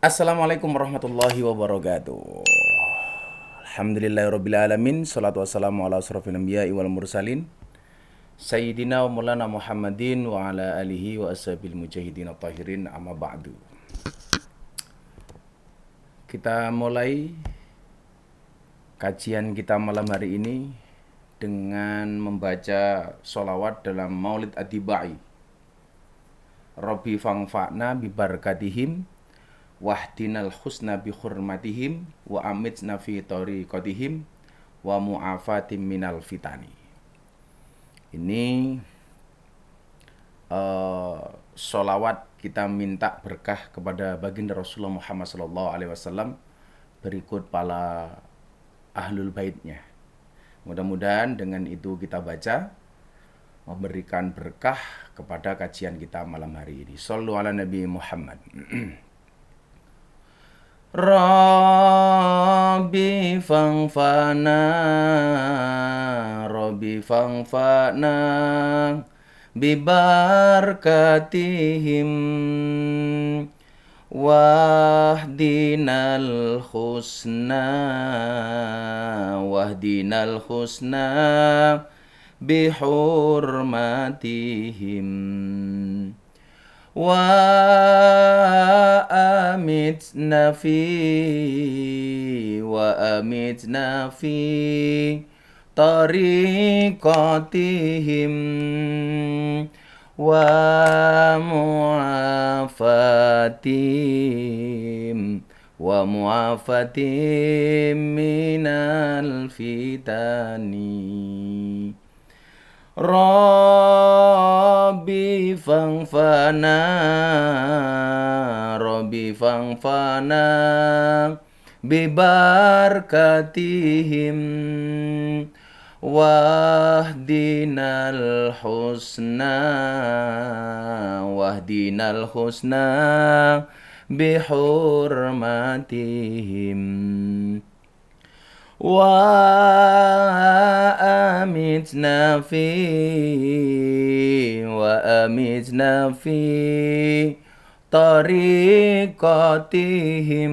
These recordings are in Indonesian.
Assalamualaikum warahmatullahi wabarakatuh. Alhamdulillahirrabbilalamin. Salatu wassalamu ala asrafil anbiya'i wal mursalin Sayyidina wa maulana Muhammadin wa ala alihi wa ashabil mujahidin at-tahirin, amma ba'du. Kita mulai kajian kita malam hari ini dengan membaca sholawat dalam Maulid Atibai. Rabbi fangfa'na bibarakatihim wahdinal husna bi hurmatihim wa amitna fi tariqatihim wa mu'afatim minal fitani. Ini sholawat kita minta berkah kepada baginda Rasulullah Muhammad SAW berikut para ahlul baitnya. Mudah-mudahan dengan itu kita baca memberikan berkah kepada kajian kita malam hari ini. Shallu ala Nabi Muhammad. Rabbi fangfa'na bibarakatihim wahdinal husna bihurmatihim wa amitna fi tariqatihim wa mu'afatim minal fitani. Rabbi fangfa'na bibarakatihim wahdinal husna bihurmatihim wa amitna fi tariqatihim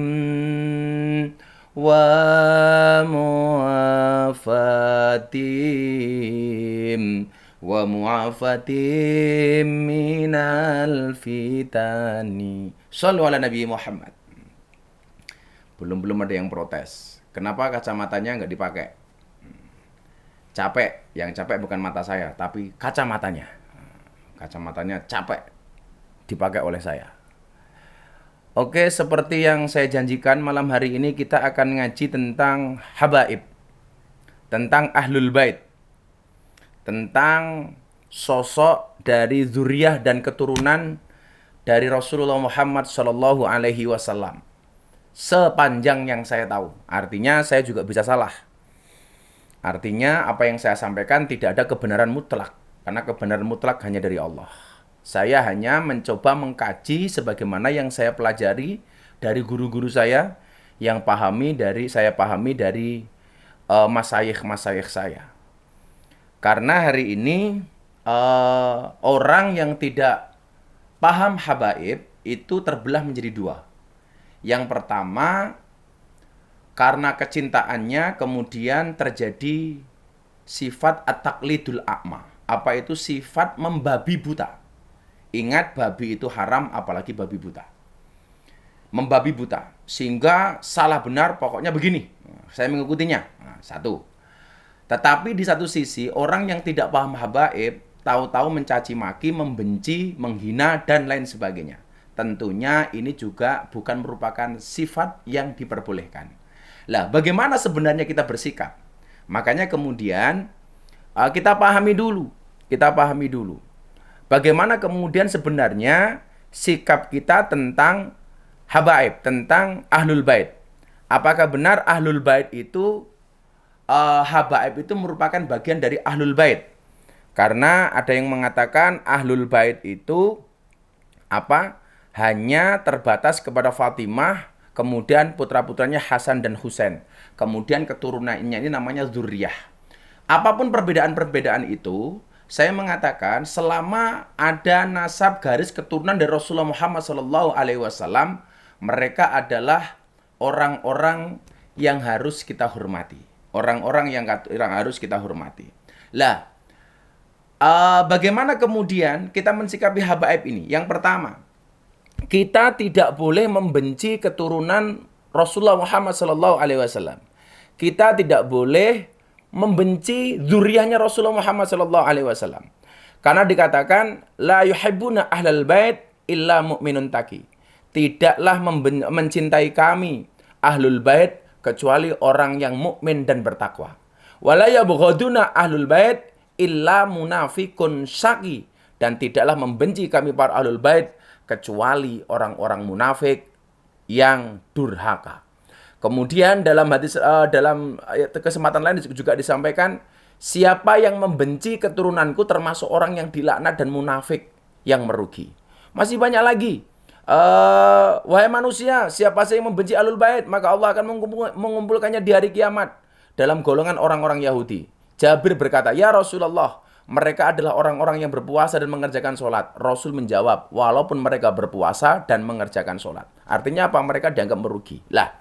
wa mu'afatim minal fitani. Shallu ala Nabi Muhammad. Belum ada yang protes. Kenapa kacamatanya nggak dipakai? Capek. Yang capek bukan mata saya, tapi kacamatanya. Kacamatanya capek dipakai oleh saya. Oke, seperti yang saya janjikan, malam hari ini kita akan ngaji tentang habaib, tentang ahlul bait, tentang sosok dari zuriyah dan keturunan dari Rasulullah Muhammad SAW. Sepanjang yang saya tahu. Artinya saya juga bisa salah. Artinya apa yang saya sampaikan tidak ada kebenaran mutlak, karena kebenaran mutlak hanya dari Allah. Saya hanya mencoba mengkaji sebagaimana yang saya pelajari dari guru-guru saya, yang saya pahami dari masyayikh saya. Karena hari ini orang yang tidak paham habaib itu terbelah menjadi dua. Yang pertama, karena kecintaannya kemudian terjadi sifat at-taqlidul a'ma. Apa itu? Sifat membabi buta. Ingat, babi itu haram, apalagi babi buta. Membabi buta, sehingga salah benar pokoknya begini, saya mengikutinya. Satu. Tetapi di satu sisi, orang yang tidak paham habaib tahu-tahu mencaci maki, membenci, menghina, dan lain sebagainya. Tentunya ini juga bukan merupakan sifat yang diperbolehkan. Lah, bagaimana sebenarnya kita bersikap? Makanya kemudian kita pahami dulu. Bagaimana kemudian sebenarnya sikap kita tentang habaib, tentang ahlul bait. Apakah benar ahlul bait itu, habaib itu merupakan bagian dari ahlul bait? Karena ada yang mengatakan ahlul bait itu hanya terbatas kepada Fatimah, kemudian putra-putranya Hasan dan Husain. Kemudian keturunannya ini namanya zuriyah. Apapun perbedaan-perbedaan itu, saya mengatakan selama ada nasab garis keturunan dari Rasulullah Muhammad SAW, mereka adalah orang-orang yang harus kita hormati. Orang-orang yang harus kita hormati. Lah, bagaimana kemudian kita mensikapi habaib ini? Yang pertama, kita tidak boleh membenci keturunan Rasulullah Muhammad SAW. Kita tidak boleh membenci zuriyahnya Rasulullah Muhammad SAW. Karena dikatakan la yuhibbuna ahlal bait illa mu'minun taqi. Tidaklah mencintai kami ahlul bait kecuali orang yang mukmin dan bertakwa. Wala yabghaduna ahlul bait illa munafikun syaqi. Dan tidaklah membenci kami para ahlul bait kecuali orang-orang munafik yang durhaka. Kemudian dalam kesempatan lain juga disampaikan, siapa yang membenci keturunanku termasuk orang yang dilaknat dan munafik yang merugi. Masih banyak lagi. Wahai manusia, siapa saja yang membenci Ahlul Bait, maka Allah akan mengumpulkannya di hari kiamat dalam golongan orang-orang Yahudi. Jabir berkata, ya Rasulullah, mereka adalah orang-orang yang berpuasa dan mengerjakan sholat. Rasul menjawab, walaupun mereka berpuasa dan mengerjakan sholat. Artinya apa? Mereka dianggap merugi. Lah,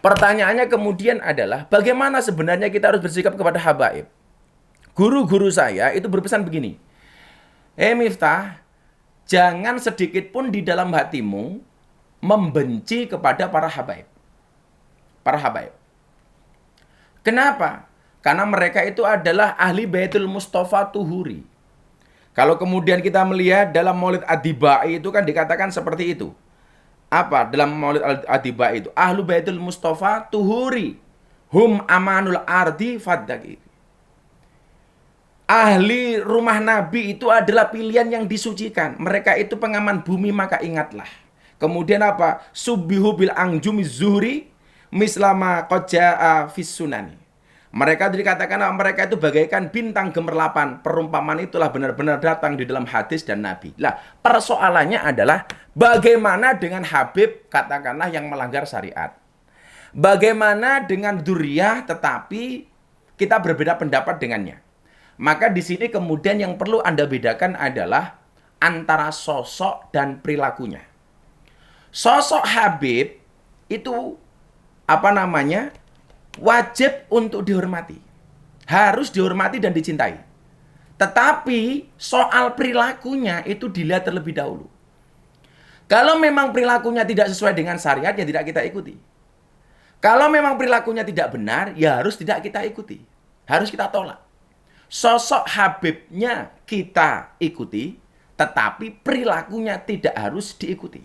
pertanyaannya kemudian adalah, bagaimana sebenarnya kita harus bersikap kepada habaib? Guru-guru saya itu berpesan begini, Miftah, jangan sedikit pun di dalam hatimu membenci kepada para habaib. Para habaib. Kenapa? Karena mereka itu adalah ahli Baitul Mustafa Tuhuri. Kalau kemudian kita melihat dalam Maulid Ad-Dibai itu kan dikatakan seperti itu. Apa dalam Maulid Ad-Dibai itu? Ahlu Baitul Mustafa Tuhuri. Hum amanul ardi faddaki. Ahli rumah Nabi itu adalah pilihan yang disucikan. Mereka itu pengaman bumi, maka ingatlah. Kemudian apa? Subbihu bil angjumi zuhri mislama qadja'a fis sunani. Mereka dikatakan mereka itu bagaikan bintang gemerlapan. Perumpamaan itulah benar-benar datang di dalam hadis dan Nabi. Lah, persoalannya adalah bagaimana dengan Habib, katakanlah yang melanggar syariat. Bagaimana dengan dzurriyyah tetapi kita berbeda pendapat dengannya. Maka di sini kemudian yang perlu Anda bedakan adalah antara sosok dan perilakunya. Sosok Habib itu wajib untuk dihormati. Harus dihormati dan dicintai. Tetapi soal perilakunya itu dilihat terlebih dahulu. Kalau memang perilakunya tidak sesuai dengan syariat, ya tidak kita ikuti. Kalau memang perilakunya tidak benar, ya harus tidak kita ikuti. Harus kita tolak. Sosok Habibnya kita ikuti, tetapi perilakunya tidak harus diikuti.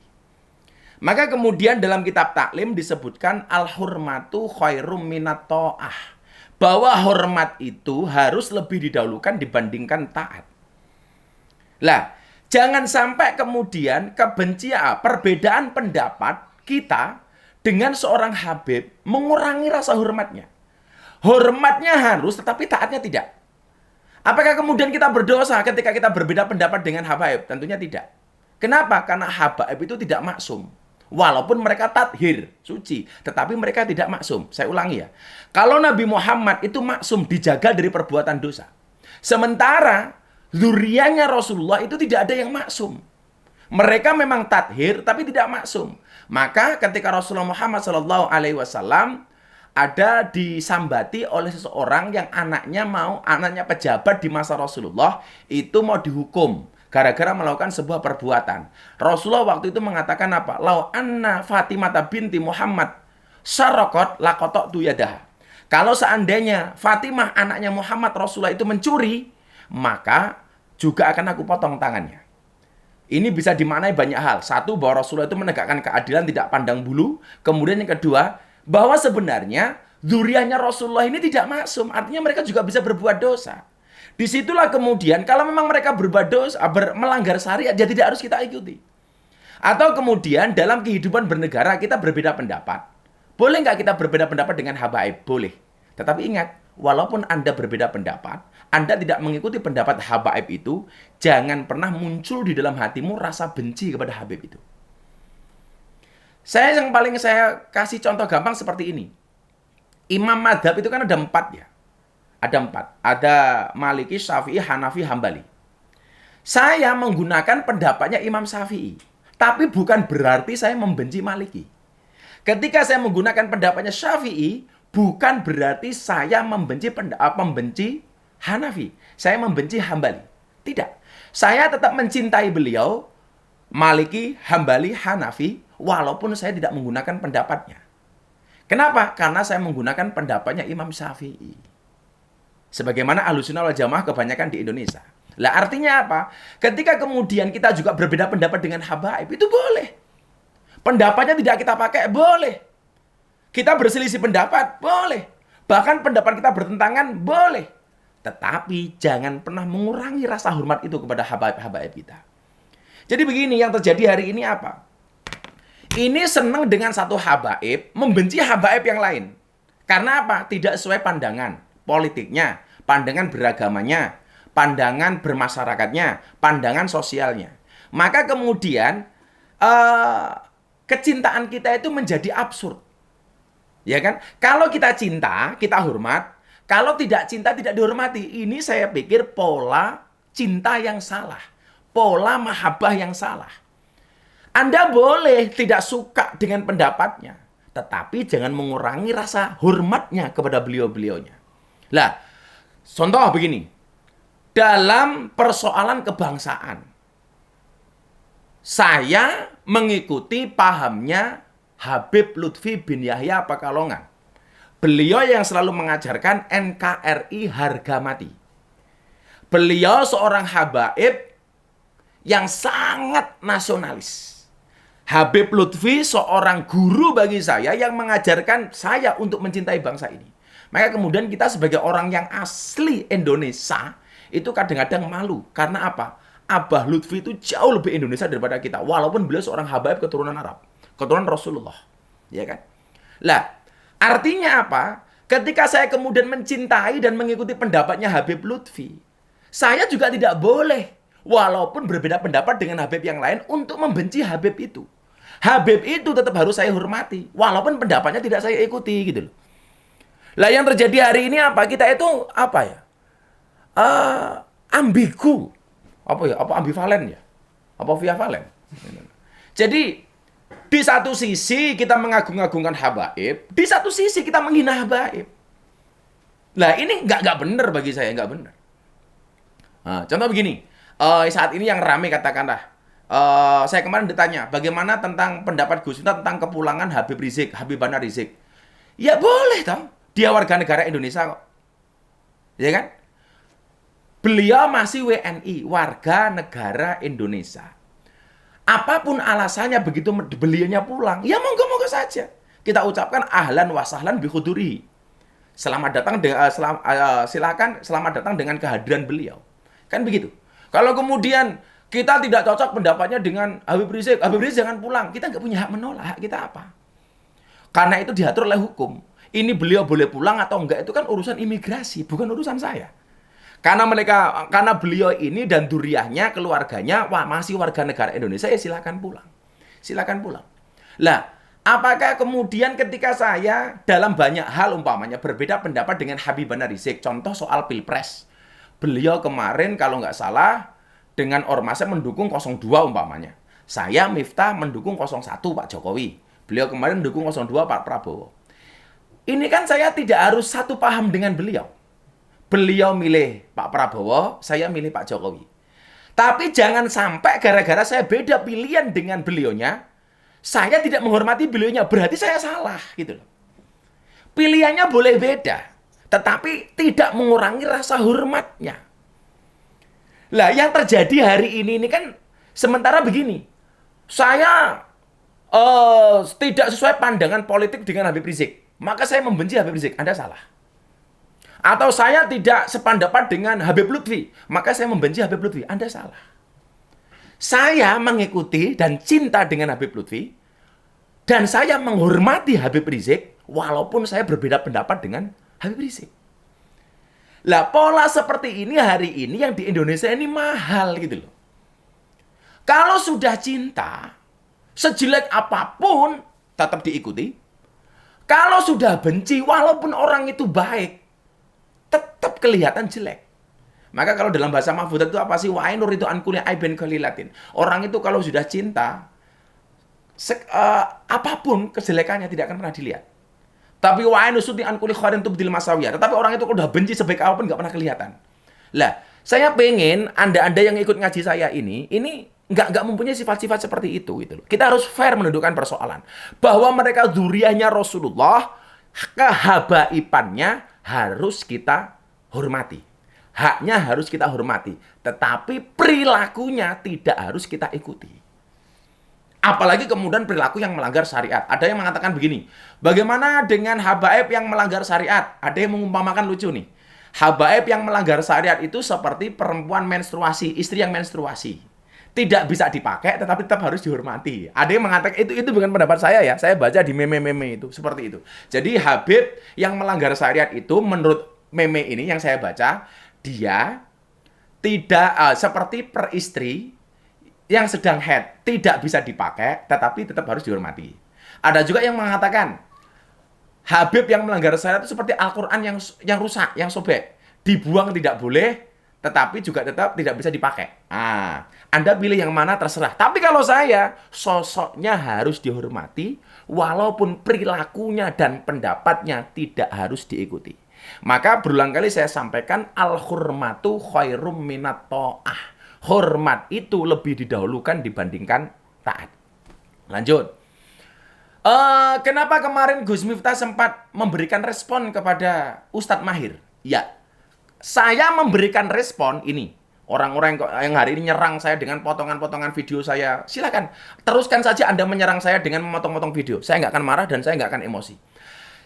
Maka kemudian dalam kitab taklim disebutkan al-hurmatu khairum minat ta'ah. Bahwa hormat itu harus lebih didahulukan dibandingkan taat. Lah, jangan sampai kemudian kebencian, perbedaan pendapat kita dengan seorang Habib mengurangi rasa hormatnya. Hormatnya harus, tetapi taatnya tidak. Apakah kemudian kita berdosa ketika kita berbeda pendapat dengan habaib? Tentunya tidak. Kenapa? Karena habaib itu tidak maksum. Walaupun mereka tathir, suci, tetapi mereka tidak maksum. Saya ulangi ya. Kalau Nabi Muhammad itu maksum, dijaga dari perbuatan dosa. Sementara zuriyahnya Rasulullah itu tidak ada yang maksum. Mereka memang tathir, tapi tidak maksum. Maka ketika Rasulullah Muhammad SAW ada disambati oleh seseorang yang anaknya pejabat di masa Rasulullah, itu mau dihukum gara-gara melakukan sebuah perbuatan. Rasulullah waktu itu mengatakan apa? Lau anna Fatimah binti Muhammad sarokot lakotok tu yadah. Kalau seandainya Fatimah anaknya Muhammad Rasulullah itu mencuri, maka juga akan aku potong tangannya. Ini bisa dimaknai banyak hal. Satu, bahwa Rasulullah itu menegakkan keadilan tidak pandang bulu. Kemudian yang kedua, bahwa sebenarnya dzurriyyahnya Rasulullah ini tidak maksum. Artinya mereka juga bisa berbuat dosa. Disitulah kemudian kalau memang mereka berbuat dosa, melanggar syariat, ya tidak harus kita ikuti. Atau kemudian dalam kehidupan bernegara kita berbeda pendapat. Boleh nggak kita berbeda pendapat dengan habaib? Boleh. Tetapi ingat, walaupun Anda berbeda pendapat, Anda tidak mengikuti pendapat habaib itu, jangan pernah muncul di dalam hatimu rasa benci kepada habib itu. Yang paling saya kasih contoh gampang seperti ini. Imam madhab itu kan ada 4 ya. Ada 4. Ada Maliki, Syafi'i, Hanafi, Hambali. Saya menggunakan pendapatnya Imam Syafi'i. Tapi bukan berarti saya membenci Maliki. Ketika saya menggunakan pendapatnya Syafi'i, bukan berarti saya membenci Hanafi. Saya membenci Hambali. Tidak. Saya tetap mencintai beliau, Maliki, Hambali, Hanafi, walaupun saya tidak menggunakan pendapatnya. Kenapa? Karena saya menggunakan pendapatnya Imam Syafi'i. Sebagaimana Ahlussunnah wal Jamaah kebanyakan di Indonesia. Lah artinya apa? Ketika kemudian kita juga berbeda pendapat dengan habaib, itu boleh. Pendapatnya tidak kita pakai, boleh. Kita berselisih pendapat, boleh. Bahkan pendapat kita bertentangan, boleh. Tetapi jangan pernah mengurangi rasa hormat itu kepada habaib-habaib kita. Jadi begini, yang terjadi hari ini apa? Ini senang dengan satu habaib, membenci habaib yang lain. Karena apa? Tidak sesuai pandangan politiknya, pandangan beragamanya, pandangan bermasyarakatnya, pandangan sosialnya. Maka kemudian kecintaan kita itu menjadi absurd. Ya kan? Kalau kita cinta, kita hormat. Kalau tidak cinta, tidak dihormati. Ini saya pikir pola cinta yang salah. Pola mahabbah yang salah. Anda boleh tidak suka dengan pendapatnya. Tetapi jangan mengurangi rasa hormatnya kepada beliau-beliaunya. Lah, contoh begini. Dalam persoalan kebangsaan, saya mengikuti pahamnya Habib Lutfi bin Yahya Pekalongan. Beliau yang selalu mengajarkan NKRI harga mati. Beliau seorang habaib yang sangat nasionalis. Habib Lutfi seorang guru bagi saya yang mengajarkan saya untuk mencintai bangsa ini. Maka kemudian kita sebagai orang yang asli Indonesia itu kadang-kadang malu. Karena apa? Abah Lutfi itu jauh lebih Indonesia daripada kita. Walaupun beliau seorang habaib keturunan Arab. Keturunan Rasulullah. Ya kan? Lah, artinya apa? Ketika saya kemudian mencintai dan mengikuti pendapatnya Habib Lutfi, saya juga tidak boleh, walaupun berbeda pendapat dengan Habib yang lain, untuk membenci Habib itu. Habib itu tetap harus saya hormati, walaupun pendapatnya tidak saya ikuti, gitu loh. Lah yang terjadi hari ini apa? Kita itu apa ya? Ambigu. Apa ya? Apa ambivalen ya? Apa vivalen? Jadi di satu sisi kita mengagung-agungkan habaib, di satu sisi kita menghina habaib. Lah ini nggak benar bagi saya, nggak benar. Nah, contoh begini, saat ini yang ramai katakanlah, saya kemarin ditanya, bagaimana tentang pendapat Gus Miftah tentang kepulangan Habib Rizik, Habibana Rizik. Ya boleh dong, dia warga negara Indonesia kok. Ya kan? Beliau masih WNI, warga negara Indonesia. Apapun alasannya begitu beliaunya pulang, ya monggo-monggo saja. Kita ucapkan ahlan wa sahlan bi hudurihi. Selamat datang silakan selamat datang dengan kehadiran beliau. Kan begitu. Kalau kemudian kita tidak cocok pendapatnya dengan Habib Rizik jangan pulang. Kita nggak punya hak menolak. Hak kita apa? Karena itu diatur oleh hukum. Ini beliau boleh pulang atau enggak itu kan urusan imigrasi, bukan urusan saya. Karena beliau ini dan duriahnya, keluarganya, masih warga negara Indonesia, ya silakan pulang. Silakan pulang. Lah, apakah kemudian ketika saya dalam banyak hal umpamanya berbeda pendapat dengan Habibana Rizik, contoh soal Pilpres. Beliau kemarin kalau nggak salah dengan ormasnya mendukung 02 umpamanya. Saya Miftah mendukung 01 Pak Jokowi. Beliau kemarin mendukung 02 Pak Prabowo. Ini kan saya tidak harus satu paham dengan beliau. Beliau milih Pak Prabowo, saya milih Pak Jokowi. Tapi jangan sampai gara-gara saya beda pilihan dengan beliaunya, saya tidak menghormati beliaunya, berarti saya salah gitu loh. Pilihannya boleh beda, tetapi tidak mengurangi rasa hormatnya. Lah yang terjadi hari ini kan sementara begini. Saya tidak sesuai pandangan politik dengan Habib Rizik, maka saya membenci Habib Rizik. Anda salah. Atau saya tidak sependapat dengan Habib Lutfi, maka saya membenci Habib Lutfi. Anda salah. Saya mengikuti dan cinta dengan Habib Lutfi, dan saya menghormati Habib Rizik, walaupun saya berbeda pendapat dengan Habib Rizik. Lah pola seperti ini hari ini yang di Indonesia ini mahal gitu loh. Kalau sudah cinta, sejelek apapun tetap diikuti. Kalau sudah benci, walaupun orang itu baik, tetap tetap kelihatan jelek. Maka kalau dalam bahasa mahfudzat itu apa sih? Wa ainur itu an kulli aibin qalilatin. Orang itu kalau sudah cinta, apapun kejelekannya tidak akan pernah dilihat. Tapi wa ainu suti an kulli khairin tubdil masawiyah. Tetapi orang itu kalau udah benci sebaik apapun nggak pernah kelihatan. Lah, saya pengen Anda-anda yang ikut ngaji saya ini nggak mempunyai sifat-sifat seperti itu gitu loh. Kita harus fair mendudukkan persoalan bahwa mereka dzurriyyahnya Rasulullah, kehabaibannya harus kita hormati. Haknya harus kita hormati, tetapi perilakunya tidak harus kita ikuti. Apalagi kemudian perilaku yang melanggar syariat. Ada yang mengatakan begini, bagaimana dengan habaib yang melanggar syariat? Ada yang mengumpamakan lucu nih. Habaib yang melanggar syariat itu seperti perempuan menstruasi, istri yang menstruasi. Tidak bisa dipakai, tetapi tetap harus dihormati. Ada yang mengatakan, itu bukan pendapat saya ya. Saya baca di meme-meme itu, seperti itu. Jadi habib yang melanggar syariat itu menurut meme ini yang saya baca, dia tidak seperti peristri yang sedang head, tidak bisa dipakai, tetapi tetap harus dihormati. Ada juga yang mengatakan, habib yang melanggar syariat itu seperti Al-Quran yang rusak, yang sobek. Dibuang tidak boleh, tetapi juga tetap tidak bisa dipakai. Anda pilih yang mana terserah. Tapi kalau saya, sosoknya harus dihormati, walaupun perilakunya dan pendapatnya tidak harus diikuti. Maka berulang kali saya sampaikan, al-hurmatu khairum minat ta'ah. Hormat itu lebih didahulukan dibandingkan taat. Lanjut. Kenapa kemarin Gus Miftah sempat memberikan respon kepada Ustadz Mahir? Ya, saya memberikan respon ini. Orang-orang yang hari ini nyerang saya dengan potongan-potongan video saya, silakan teruskan saja Anda menyerang saya dengan memotong-potong video. Saya nggak akan marah dan saya nggak akan emosi.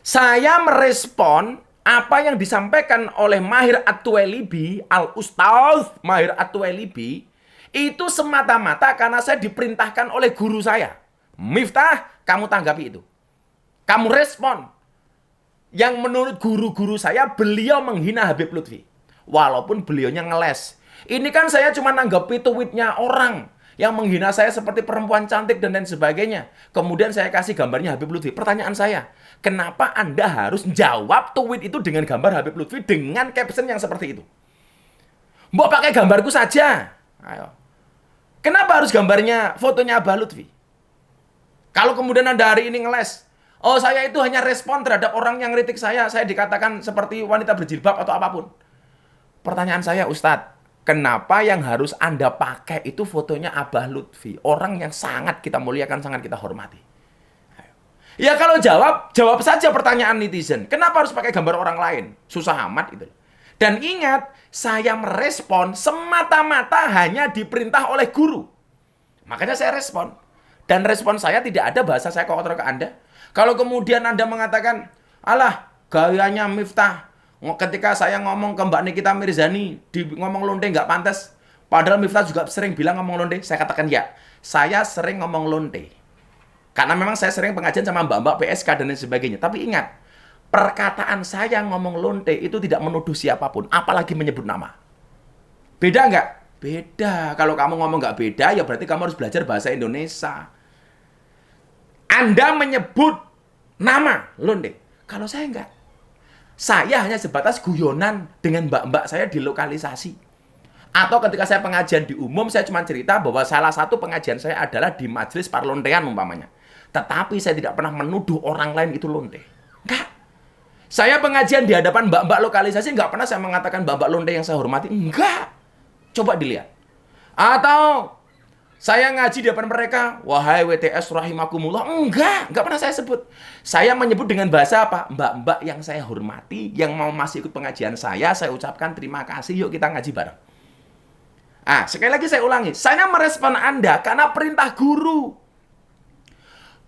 Saya merespon apa yang disampaikan oleh Mahir At-Tuwailibi, Al-Ustaz Mahir At-Tuwailibi, itu semata-mata karena saya diperintahkan oleh guru saya. Miftah, kamu tanggapi itu. Kamu respon. Yang menurut guru-guru saya, beliau menghina Habib Lutfi. Walaupun beliaunya ngeles. Ini kan saya cuma nanggapi tweetnya orang yang menghina saya seperti perempuan cantik dan lain sebagainya. Kemudian saya kasih gambarnya Habib Lutfi. Pertanyaan saya, kenapa Anda harus jawab tweet itu dengan gambar Habib Lutfi dengan caption yang seperti itu? Mbok pakai gambarku saja. Ayo. Kenapa harus gambarnya, fotonya Abah Lutfi? Kalau kemudian Anda hari ini ngeles, oh saya itu hanya respon terhadap orang yang kritik saya dikatakan seperti wanita berjilbab atau apapun. Pertanyaan saya, Ustadz, kenapa yang harus Anda pakai itu fotonya Abah Lutfi? Orang yang sangat kita muliakan, sangat kita hormati. Ayo. Ya kalau jawab saja pertanyaan netizen. Kenapa harus pakai gambar orang lain? Susah amat itu. Dan ingat, saya merespon semata-mata hanya diperintah oleh guru. Makanya saya respon. Dan respon saya tidak ada bahasa saya kotor ke Anda. Kalau kemudian Anda mengatakan, alah, gayanya Miftah. Ketika saya ngomong ke Mbak Nikita Mirzani, ngomong londe nggak pantas. Padahal Miftah juga sering bilang ngomong londe. Saya katakan ya, saya sering ngomong londe. Karena memang saya sering pengajian sama mbak-mbak PSK dan lain sebagainya. Tapi ingat, perkataan saya ngomong lonte itu tidak menuduh siapapun, apalagi menyebut nama. Beda nggak? Beda. Kalau kamu ngomong nggak beda, ya berarti kamu harus belajar bahasa Indonesia. Anda menyebut nama lonte. Kalau saya nggak. Saya hanya sebatas guyonan dengan mbak-mbak saya di lokalisasi. Atau ketika saya pengajian di umum, saya cuma cerita bahwa salah satu pengajian saya adalah di majelis parlontean umpamanya. Tetapi saya tidak pernah menuduh orang lain itu lonte. Enggak. Saya pengajian di hadapan mbak-mbak lokalisasi, nggak pernah saya mengatakan mbak-mbak lonte yang saya hormati. Enggak. Coba dilihat. Atau saya ngaji di depan mereka, wahai WTS rahimakumullah. Enggak pernah saya sebut. Saya menyebut dengan bahasa apa? Mbak-mbak yang saya hormati, yang mau masih ikut pengajian saya ucapkan terima kasih, yuk kita ngaji bareng. Sekali lagi saya ulangi. Saya merespon Anda karena perintah guru.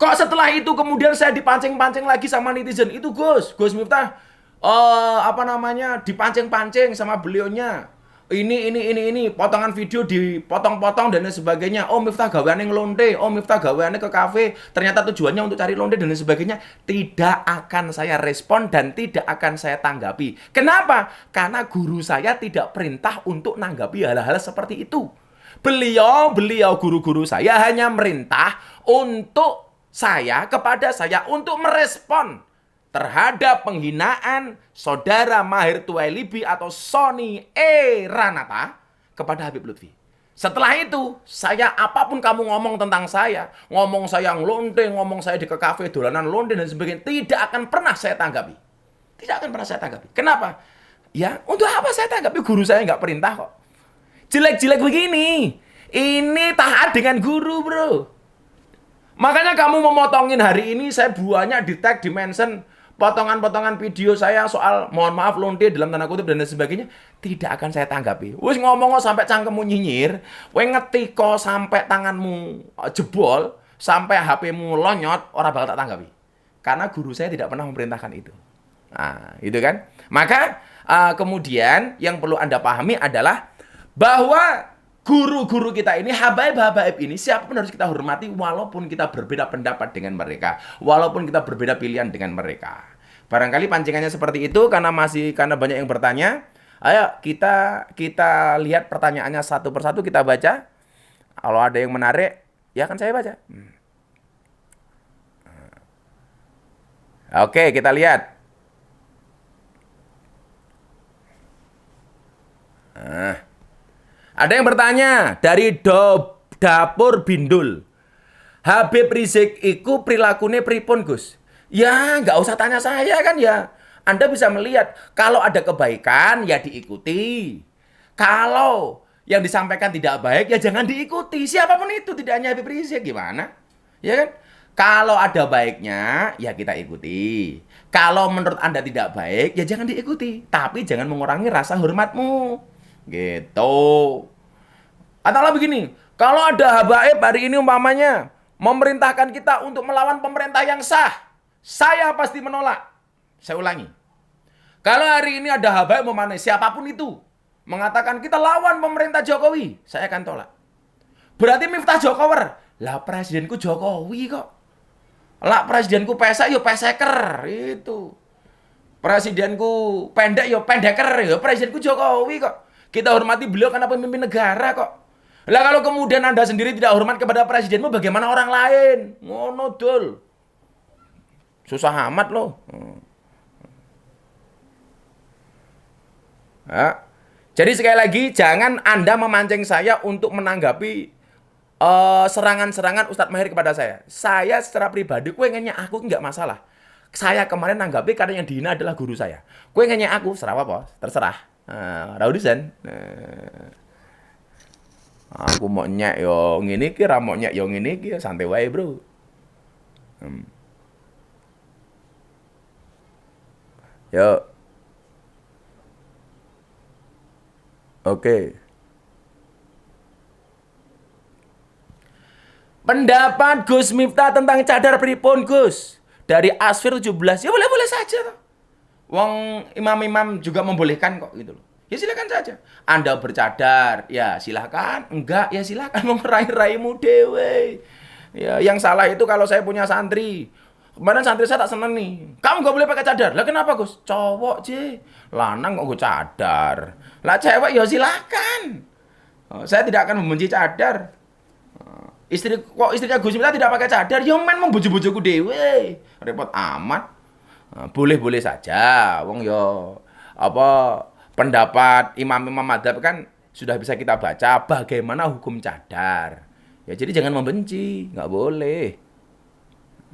Kok setelah itu kemudian saya dipancing-pancing lagi sama netizen? Itu Gus Miftah, dipancing-pancing sama beliaunya. Ini, potongan video dipotong-potong dan lain sebagainya. Oh Miftah gaweane ngelonte, oh Miftah gaweane ke kafe, ternyata tujuannya untuk cari lonte dan lain sebagainya. Tidak akan saya respon dan tidak akan saya tanggapi. Kenapa? Karena guru saya tidak perintah untuk nanggapi hal-hal seperti itu. Beliau guru-guru saya hanya merintah kepada saya untuk merespon terhadap penghinaan saudara Mahir Tuwailibi atau Sony Ranata kepada Habib Lutfi. Setelah itu, saya apapun kamu ngomong tentang saya, ngomong saya ngelonte, ngomong saya di ke kafe dolanan lonte dan sebagainya, tidak akan pernah saya tanggapi. Tidak akan pernah saya tanggapi. Kenapa? Ya, untuk apa saya tanggapi? Guru saya nggak perintah kok. Jelek-jelek begini. Ini taat dengan guru, bro. Makanya kamu memotongin hari ini, saya banyak di tag, di mention, potongan-potongan video saya soal mohon maaf lonte dalam tanda kutip dan sebagainya, tidak akan saya tanggapi. Wis ngomong sampai cangkemmu nyinyir, wes ngetiko sampai tanganmu jebol, sampai HP-mu lonyot, orang bakal tak tanggapi. Karena guru saya tidak pernah memerintahkan itu. Nah, itu kan. Maka kemudian yang perlu Anda pahami adalah bahwa guru-guru kita ini, habaib-habaib ini, siapapun harus kita hormati walaupun kita berbeda pendapat dengan mereka, walaupun kita berbeda pilihan dengan mereka. Barangkali pancingannya seperti itu karena banyak yang bertanya. Ayo kita lihat pertanyaannya satu persatu, kita baca. Kalau ada yang menarik, ya akan saya baca. Oke, kita lihat. Ada yang bertanya dari Dapur Bindul. Habib Rizik iku prilakune pripun, Gus? Ya, nggak usah tanya saya kan ya. Anda bisa melihat kalau ada kebaikan ya diikuti. Kalau yang disampaikan tidak baik ya jangan diikuti. Siapapun itu, tidak hanya Habib Rizik, gimana? Ya kan? Kalau ada baiknya ya kita ikuti. Kalau menurut Anda tidak baik ya jangan diikuti. Tapi jangan mengurangi rasa hormatmu. Gitu. Atau begini, kalau ada habaib hari ini umpamanya memerintahkan kita untuk melawan pemerintah yang sah, saya pasti menolak. Saya ulangi. Kalau hari ini ada habaib umpamanya siapapun itu mengatakan kita lawan pemerintah Jokowi, saya akan tolak. Berarti Miftah Jokower, lah presidenku Jokowi kok. Lah presidenku pesek yo peseker itu. Presidenku pendek yo pendeker, yo presidenku Jokowi kok. Kita hormati beliau karena pemimpin negara kok. Lah kalau kemudian Anda sendiri tidak hormat kepada presidenmu, bagaimana orang lain? Ngono dul. Susah amat loh. Ya. Jadi sekali lagi, jangan Anda memancing saya untuk menanggapi serangan-serangan Ustadz Mahir kepada saya. Saya secara pribadi, kue nanya aku nggak masalah. Saya kemarin nanggapi karena yang dihina adalah guru saya. Kue nanya aku, serah apa? Terserah. Raudisan. Aku mau nyak yo ngene iki, ra mau nyak yo ngene iki, santai wae, Bro. Yo. Oke. Pendapat Gus Miftah tentang cadar pripun, Gus? Dari Asfir 17. Ya boleh-boleh saja. Wong imam-imam juga membolehkan kok gitu loh. Ya silakan saja. Anda bercadar, ya silakan. Enggak, ya silakan meraih-raihmu dewe. Ya, yang salah itu kalau saya punya santri. Kemarin santri saya tak seneng nih. Kamu nggak boleh pakai cadar. Lah kenapa, Gus? Cowok, je. Lanang kok gue cadar. Lah cewek ya silakan. Saya tidak akan membenci cadar. Istrinya Gus Miftah tidak pakai cadar, ya men membojo-bojoku dewe. Repot amat. Boleh-boleh saja. Wong yo pendapat imam-imam madzhab kan sudah bisa kita baca bagaimana hukum cadar. Ya jadi jangan membenci, nggak boleh.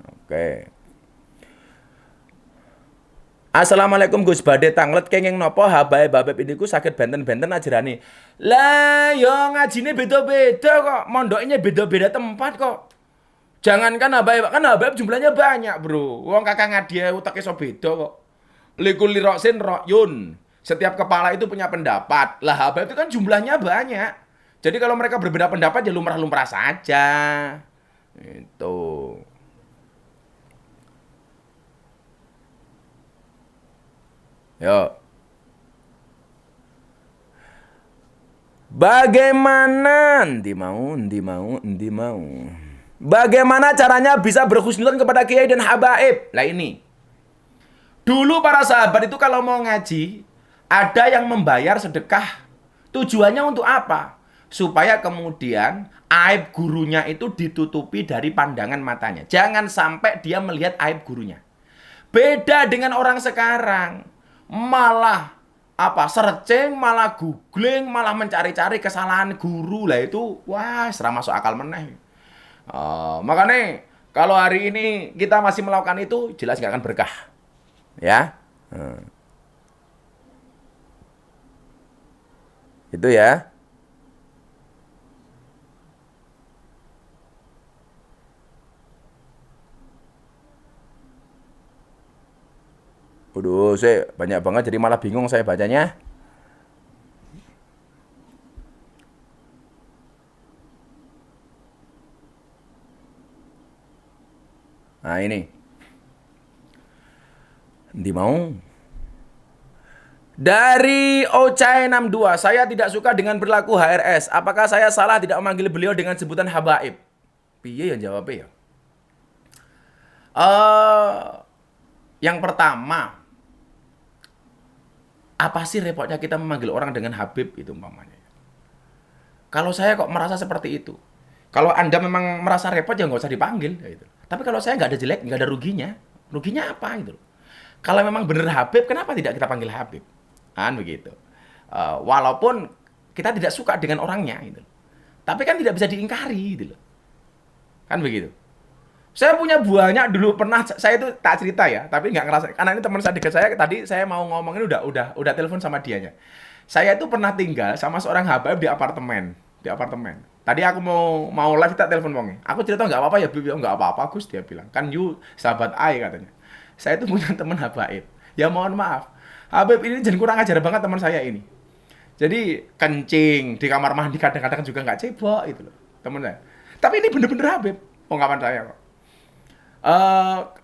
Oke. Assalamualaikum Gus, badhe tanglet kenging napa habaib-habaib niku saged benten-benten ajarane. Lah yo ngajine beda-beda kok, mondoknya beda-beda tempat kok. Jangankan habaib, kan habaib jumlahnya banyak, Bro. Wong kakak ngadia utake iso beda kok. Likulli ra'sin ra'yun. Setiap kepala itu punya pendapat. Lah habaib itu kan jumlahnya banyak. Jadi kalau mereka berbeda pendapat ya lumrah-lumrah saja. Itu. Yo. Bagaimana? Ndi mau. Bagaimana caranya bisa berhusnuzon kepada kiai dan habaib? Lah ini. Dulu para sahabat itu kalau mau ngaji, ada yang membayar sedekah. Tujuannya untuk apa? Supaya kemudian aib gurunya itu ditutupi dari pandangan matanya. Jangan sampai dia melihat aib gurunya. Beda dengan orang sekarang. Malah searching, malah googling, malah mencari-cari kesalahan guru lah itu. Wah, serah masuk akal meneh. Makanya kalau hari ini kita masih melakukan itu jelas nggak akan berkah. Ya. Itu ya. Waduh, saya banyak banget jadi malah bingung saya bacanya. Nah, ini. Nanti mau. Dari Ocai 62, saya tidak suka dengan perilaku HRS. Apakah saya salah tidak memanggil beliau dengan sebutan habaib? Piye yang jawabnya ya? Yang pertama, apa sih repotnya kita memanggil orang dengan Habib itu umpamanya? Kalau saya kok merasa seperti itu. Kalau Anda memang merasa repot ya nggak usah dipanggil. Gitu. Tapi kalau saya nggak ada jelek, nggak ada ruginya. Ruginya apa gitu? Kalau memang benar Habib, kenapa tidak kita panggil Habib? Kan begitu. Walaupun kita tidak suka dengan orangnya gitu. Tapi kan tidak bisa diingkari gitu loh. Kan begitu. Saya punya banyak dulu pernah saya itu tak cerita ya, tapi nggak ngerasa karena ini teman saya dekat saya tadi saya mau ngomongin udah telepon sama dianya. Saya itu pernah tinggal sama seorang Habib di apartemen. Tadi aku mau live tak telepon wongnya. Aku cerita nggak apa-apa ya, Bib, nggak apa-apa Gus dia bilang. Kan you sahabat Ai katanya. Saya itu punya teman Habaib. Ya mohon maaf. Habib ini jangan kurang ajar banget teman saya ini. Jadi kencing di kamar mandi kadang-kadang juga nggak cebok itu loh temen saya. Tapi ini bener-bener Habib. Ungkapan saya kok.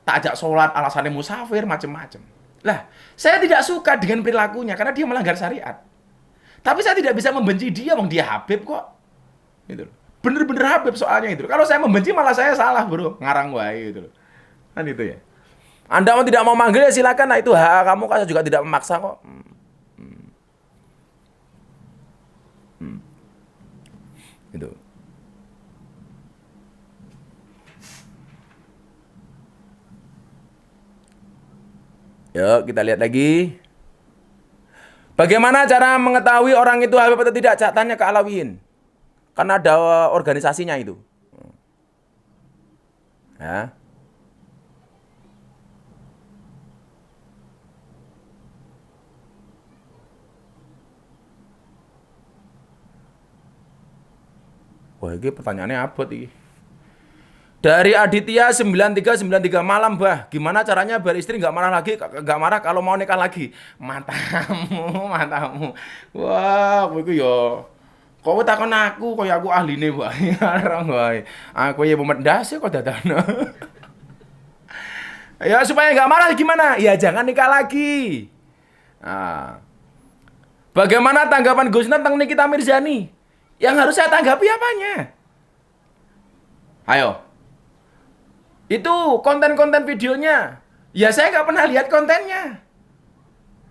Tak ajak sholat, alasannya musafir, macem-macem. Lah, saya tidak suka dengan perilakunya karena dia melanggar syariat. Tapi saya tidak bisa membenci dia, wong dia Habib kok. Gitu loh. Bener-bener Habib soalnya itu. Kalau saya membenci malah saya salah, bro. Ngarang wae gitu loh. Kan itu ya. Anda mau tidak mau manggil ya silakan, nah itu hak kamu, kan saya juga tidak memaksa kok. Gitu. Yuk kita lihat lagi. Bagaimana cara mengetahui orang itu Habib atau tidak? Tanya ke Alawiyin. Karena ada organisasinya itu. Ya. Wah, ini pertanyaannya apa sih? Dari Aditya 9393 malam, Bah. Gimana caranya biar istri nggak marah lagi, nggak marah kalau mau nikah lagi? Matamu, matamu. Wah, aku yo. Kau takon aku, kaya aku ahline wae. Arang wae. Aku ya pemendas kok dadana. Ya supaya nggak marah gimana? Ya jangan nikah lagi. Nah. Bagaimana tanggapan Gusna tentang Nikita Mirzani? Yang harus saya tanggapi apanya? Ayo. Itu konten-konten videonya. Ya saya nggak pernah lihat kontennya.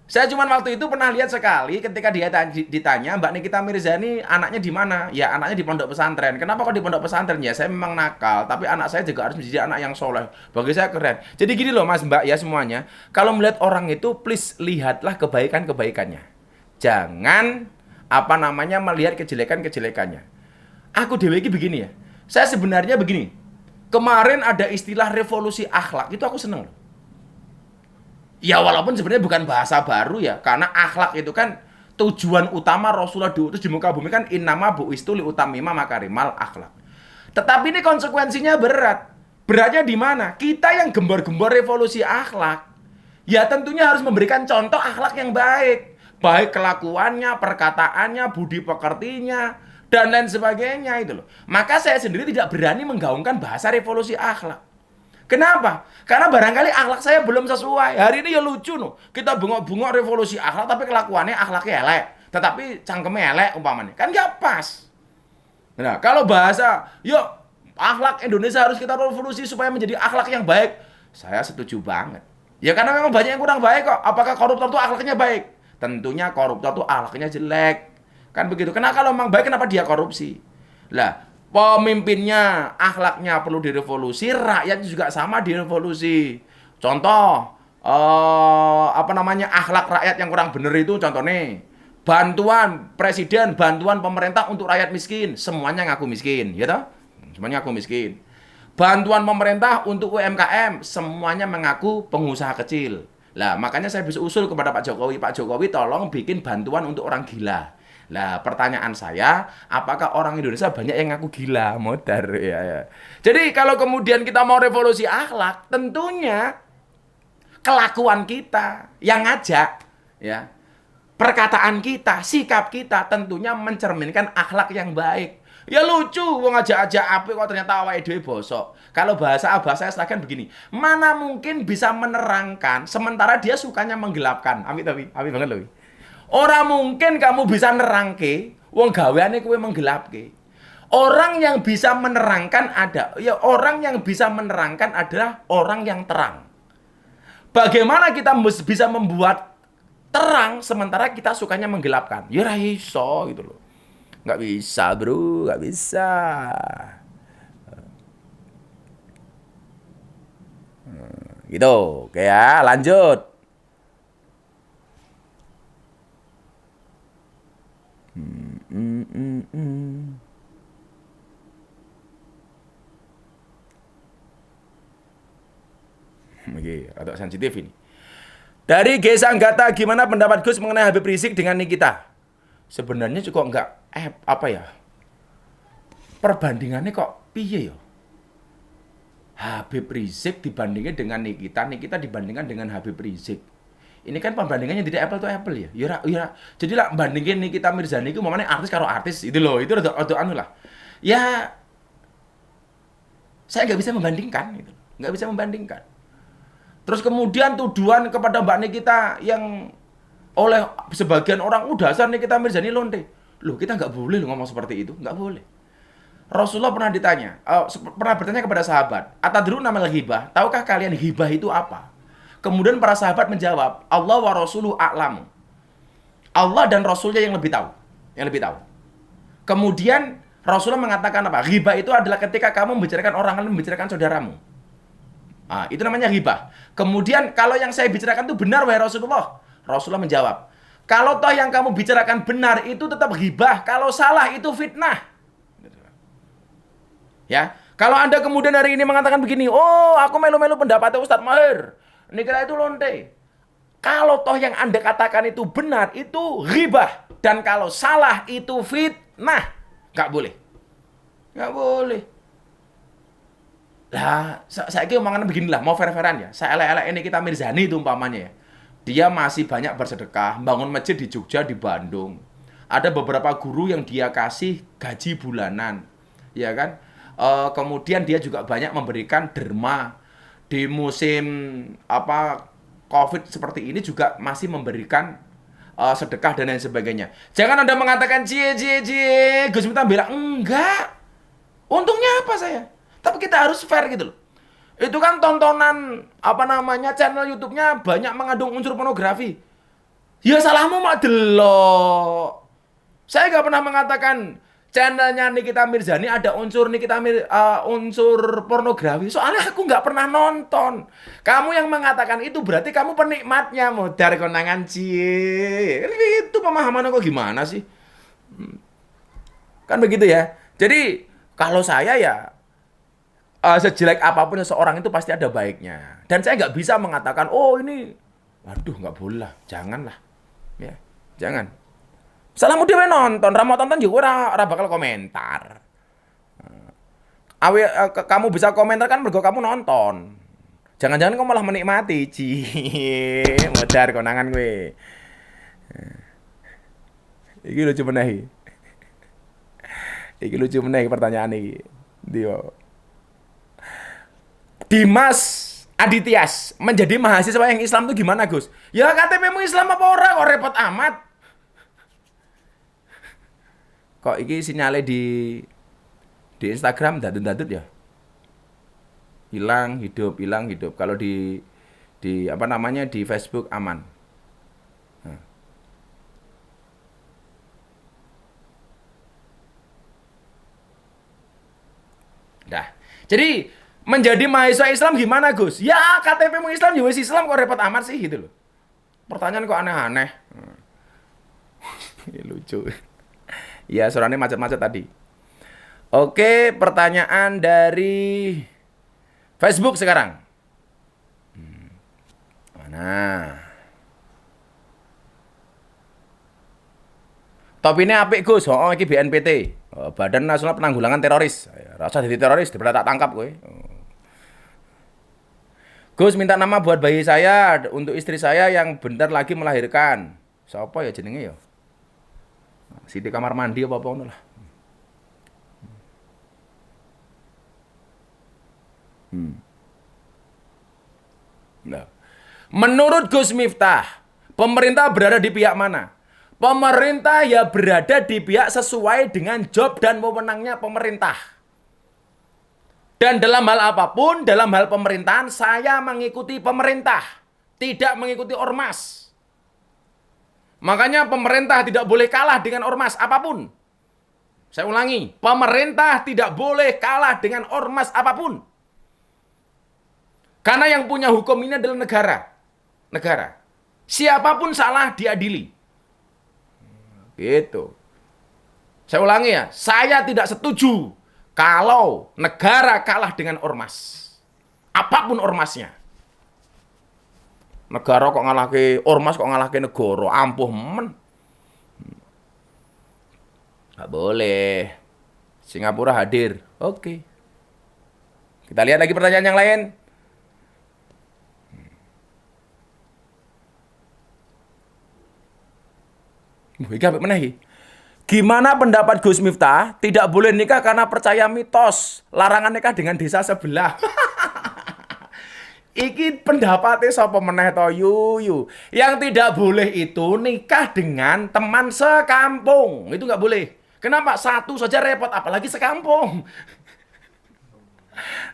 Saya cuma waktu itu pernah lihat sekali ketika dia ditanya, Mbak Nikita Mirzani anaknya di mana? Ya anaknya di pondok pesantren. Kenapa kok di pondok pesantren? Ya saya memang nakal, tapi anak saya juga harus menjadi anak yang soleh. Bagi saya keren. Jadi gini loh Mas Mbak ya semuanya. Kalau melihat orang itu please lihatlah kebaikan-kebaikannya. Jangan melihat kejelekan-kejelekannya. Aku dewe iki begini ya. Saya sebenarnya begini. Kemarin ada istilah revolusi akhlak, itu aku seneng loh. Ya walaupun sebenarnya bukan bahasa baru ya, karena akhlak itu kan tujuan utama Rasulullah diutus di muka bumi kan innama bu'istu li utamima makarimal akhlak. Tetapi ini konsekuensinya berat. Beratnya di mana? Kita yang gembor-gembor revolusi akhlak, ya tentunya harus memberikan contoh akhlak yang baik. Baik kelakuannya, perkataannya, budi pekertinya, dan lain sebagainya itu loh. Maka saya sendiri tidak berani menggaungkan bahasa revolusi akhlak. Kenapa? Karena barangkali akhlak saya belum sesuai. Hari ini ya lucu no. Kita bengok-bengok revolusi akhlak tapi kelakuannya akhlaknya elek. Tetapi cangkemnya elek umpamanya. Kan gak pas. Nah, kalau bahasa, yuk akhlak Indonesia harus kita revolusi supaya menjadi akhlak yang baik. Saya setuju banget. Ya karena memang banyak yang kurang baik kok. Apakah koruptor itu akhlaknya baik? Tentunya koruptor itu akhlaknya jelek. Kan begitu. Karena kalau memang baik kenapa dia korupsi? Lah, pemimpinnya akhlaknya perlu direvolusi, rakyat juga sama direvolusi. Contoh, akhlak rakyat yang kurang bener itu contohnya bantuan presiden, bantuan pemerintah untuk rakyat miskin, semuanya ngaku miskin, ya toh? Semuanya ngaku miskin. Bantuan pemerintah untuk UMKM, semuanya mengaku pengusaha kecil. Lah, makanya saya bisa usul kepada Pak Jokowi tolong bikin bantuan untuk orang gila. Lah, pertanyaan saya, apakah orang Indonesia banyak yang ngaku gila, modar ya, ya. Jadi kalau kemudian kita mau revolusi akhlak, tentunya kelakuan kita yang ngajak, ya, perkataan kita, sikap kita tentunya mencerminkan akhlak yang baik. Ya lucu, wong ngajak-ajak apa kok ternyata awake dhewe bosok. Kalau bahasa saya kan begini, mana mungkin bisa menerangkan sementara dia sukanya menggelapkan. Amit banget loh. Orang mungkin kamu bisa nerangke, wong gaweane kowe menggelapke. Orang yang bisa menerangkan orang yang bisa menerangkan adalah orang yang terang. Bagaimana kita bisa membuat terang sementara kita sukanya menggelapkan? Ya ra iso gitu loh. Nggak bisa, bro, nggak bisa. Gitu, oke ya, lanjut. Hmm, hmm, hmm, hmm. Oke, agak sensitif ini. Dari Gesa Anggata, gimana pendapat Gus mengenai Habib Rizik dengan Nikita? Sebenarnya juga nggak apa ya? Perbandingannya kok piye ya? Habib Rizik dibandingkan dengan Nikita, Nikita dibandingkan dengan Habib Rizik. Ini kan pembandingannya tidak apple to apple ya. Jadi lah bandingin Nikita Mirzani itu mamane artis karo artis itu loh, itu rada anu lah. Ya saya nggak bisa membandingkan gitu. Nggak bisa membandingkan. Terus kemudian tuduhan kepada Mbak Nikita yang oleh sebagian orang dasar Nikita Mirzani lonte. Loh, kita nggak boleh loh ngomong seperti itu, nggak boleh. Rasulullah pernah ditanya, pernah bertanya kepada sahabat, "Atadruna mal ghibah? Tahukah kalian ghibah itu apa?" Kemudian para sahabat menjawab, "Allah wa rasuluhu a'lamu." Allah dan Rasulnya yang lebih tahu, yang lebih tahu. Kemudian Rasulullah mengatakan apa? Ghibah itu adalah ketika kamu membicarakan orang lain, membicarakan saudaramu. Ah, itu namanya ghibah. Kemudian kalau yang saya bicarakan itu benar wahai Rasulullah. Rasulullah menjawab, "Kalau toh yang kamu bicarakan benar itu tetap ghibah, kalau salah itu fitnah." Ya, kalau Anda kemudian hari ini mengatakan begini, "Oh, aku melu-melu pendapatnya Ustadz Mahir. Nikita itu lonte." Kalau toh yang Anda katakan itu benar, itu ghibah. Dan kalau salah itu fitnah. Nggak boleh. Nggak boleh. Lah, saya kira omongannya beginilah, mau fair-fairan ya. Saya elek-elek ini kita Mirzani itu umpamanya ya. Dia masih banyak bersedekah, bangun masjid di Jogja, di Bandung. Ada beberapa guru yang dia kasih gaji bulanan. Ya kan? Kemudian dia juga banyak memberikan derma di musim COVID seperti ini juga masih memberikan sedekah dan lain sebagainya. Jangan Anda mengatakan cie Gus Miftah bilang enggak. Untungnya apa saya? Tapi kita harus fair gitu loh. Itu kan tontonan channel YouTube-nya banyak mengandung unsur pornografi. Ya salahmu mak delok. Saya nggak pernah mengatakan channelnya Nikita Mirzani ada unsur pornografi. Soalnya aku nggak pernah nonton. Kamu yang mengatakan itu berarti kamu penikmatnya, modar konangan cie. Itu pemahaman kok gimana sih? Kan begitu ya. Jadi kalau saya ya sejelek apapun seorang itu pasti ada baiknya. Dan saya nggak bisa mengatakan, oh ini, waduh nggak boleh lah, janganlah, ya, jangan. Salamu dewe nonton, ramu tonton juga ora bakal komentar. Kamu bisa komentar kan mergo kamu nonton. Jangan-jangan kamu malah menikmati, modar konangan gue. Iki lucu menehi. Iki lucu menehi pertanyaan iki. Dio. Dimas Adityas menjadi mahasiswa yang Islam itu gimana, Gus? Ya KTP-mu Islam apa ora kok repot amat. Kok iki sinyale di Instagram dadut-dadut ya? Hilang hidup. Kalau di di Facebook aman. Dah. Jadi Menjadi mahasiswa Islam gimana, Gus? Ya, KTP-mu Islam, ya wis Islam kok repot amat sih gitu loh. Pertanyaan kok aneh-aneh. Lucu. Ya, suaranya macet-macet tadi. Oke, pertanyaan dari Facebook sekarang. Mana? Topine apik Gus. Oh, iki BNPT. Badan Nasional Penanggulangan Teroris. Rasa jadi teroris, daripada tak tangkap kowe. Gus minta nama buat bayi saya untuk istri saya yang bentar lagi melahirkan. Siapa ya jenenge ya? Siti kamar mandi apa ngono lah. Nah. Menurut Gus Miftah, pemerintah berada di pihak mana? Pemerintah ya berada di pihak sesuai dengan job dan wewenangnya pemerintah. Dan dalam hal apapun, dalam hal pemerintahan, saya mengikuti pemerintah, tidak mengikuti ormas. Makanya pemerintah tidak boleh kalah dengan ormas apapun. Saya ulangi, pemerintah tidak boleh kalah dengan ormas apapun. Karena yang punya hukum ini adalah negara. Negara. Siapapun salah diadili. Gitu. Saya ulangi ya, saya tidak setuju kalau negara kalah dengan ormas. Apapun ormasnya. Negara kok ngalahke ormas, kok ngalahke negara, ampuh men. Nggak boleh. Singapura hadir. Oke. Kita lihat lagi pertanyaan yang lain. Iki apik meneh. Gimana pendapat Gus Miftah tidak boleh nikah karena percaya mitos larangan nikah dengan desa sebelah? Iki pendapatnya sapa meneh to Yuyu. Yang tidak boleh itu nikah dengan teman sekampung. Itu nggak boleh. Kenapa? Satu saja repot, apalagi sekampung.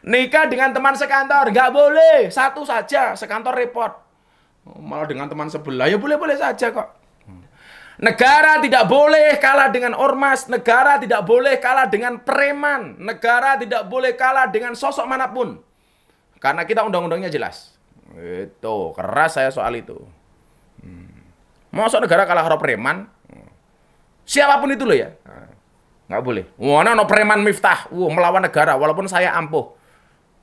Nikah dengan teman sekantor nggak boleh. Satu saja, sekantor repot. Malah dengan teman sebelah ya boleh-boleh saja kok. Negara tidak boleh kalah dengan ormas, negara tidak boleh kalah dengan preman, negara tidak boleh kalah dengan sosok manapun. Karena kita undang-undangnya jelas. Itu, keras saya soal itu. Masa negara kalah karo preman? Siapapun itu loh ya. Nggak boleh. Wah, no preman Miftah, melawan negara, walaupun saya ampuh.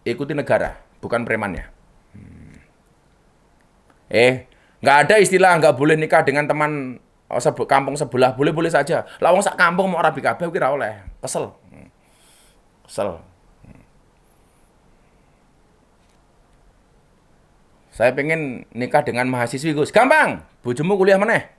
Ikuti negara, bukan premannya. Nggak ada istilah nggak boleh nikah dengan teman kampung sebelah, boleh-boleh saja. Lawang sak kampung mau rabi kabeh kira oleh. Kesel. Kesel. Saya pengen nikah dengan mahasiswi, Gus. Gampang. Bojomu kuliah meneh.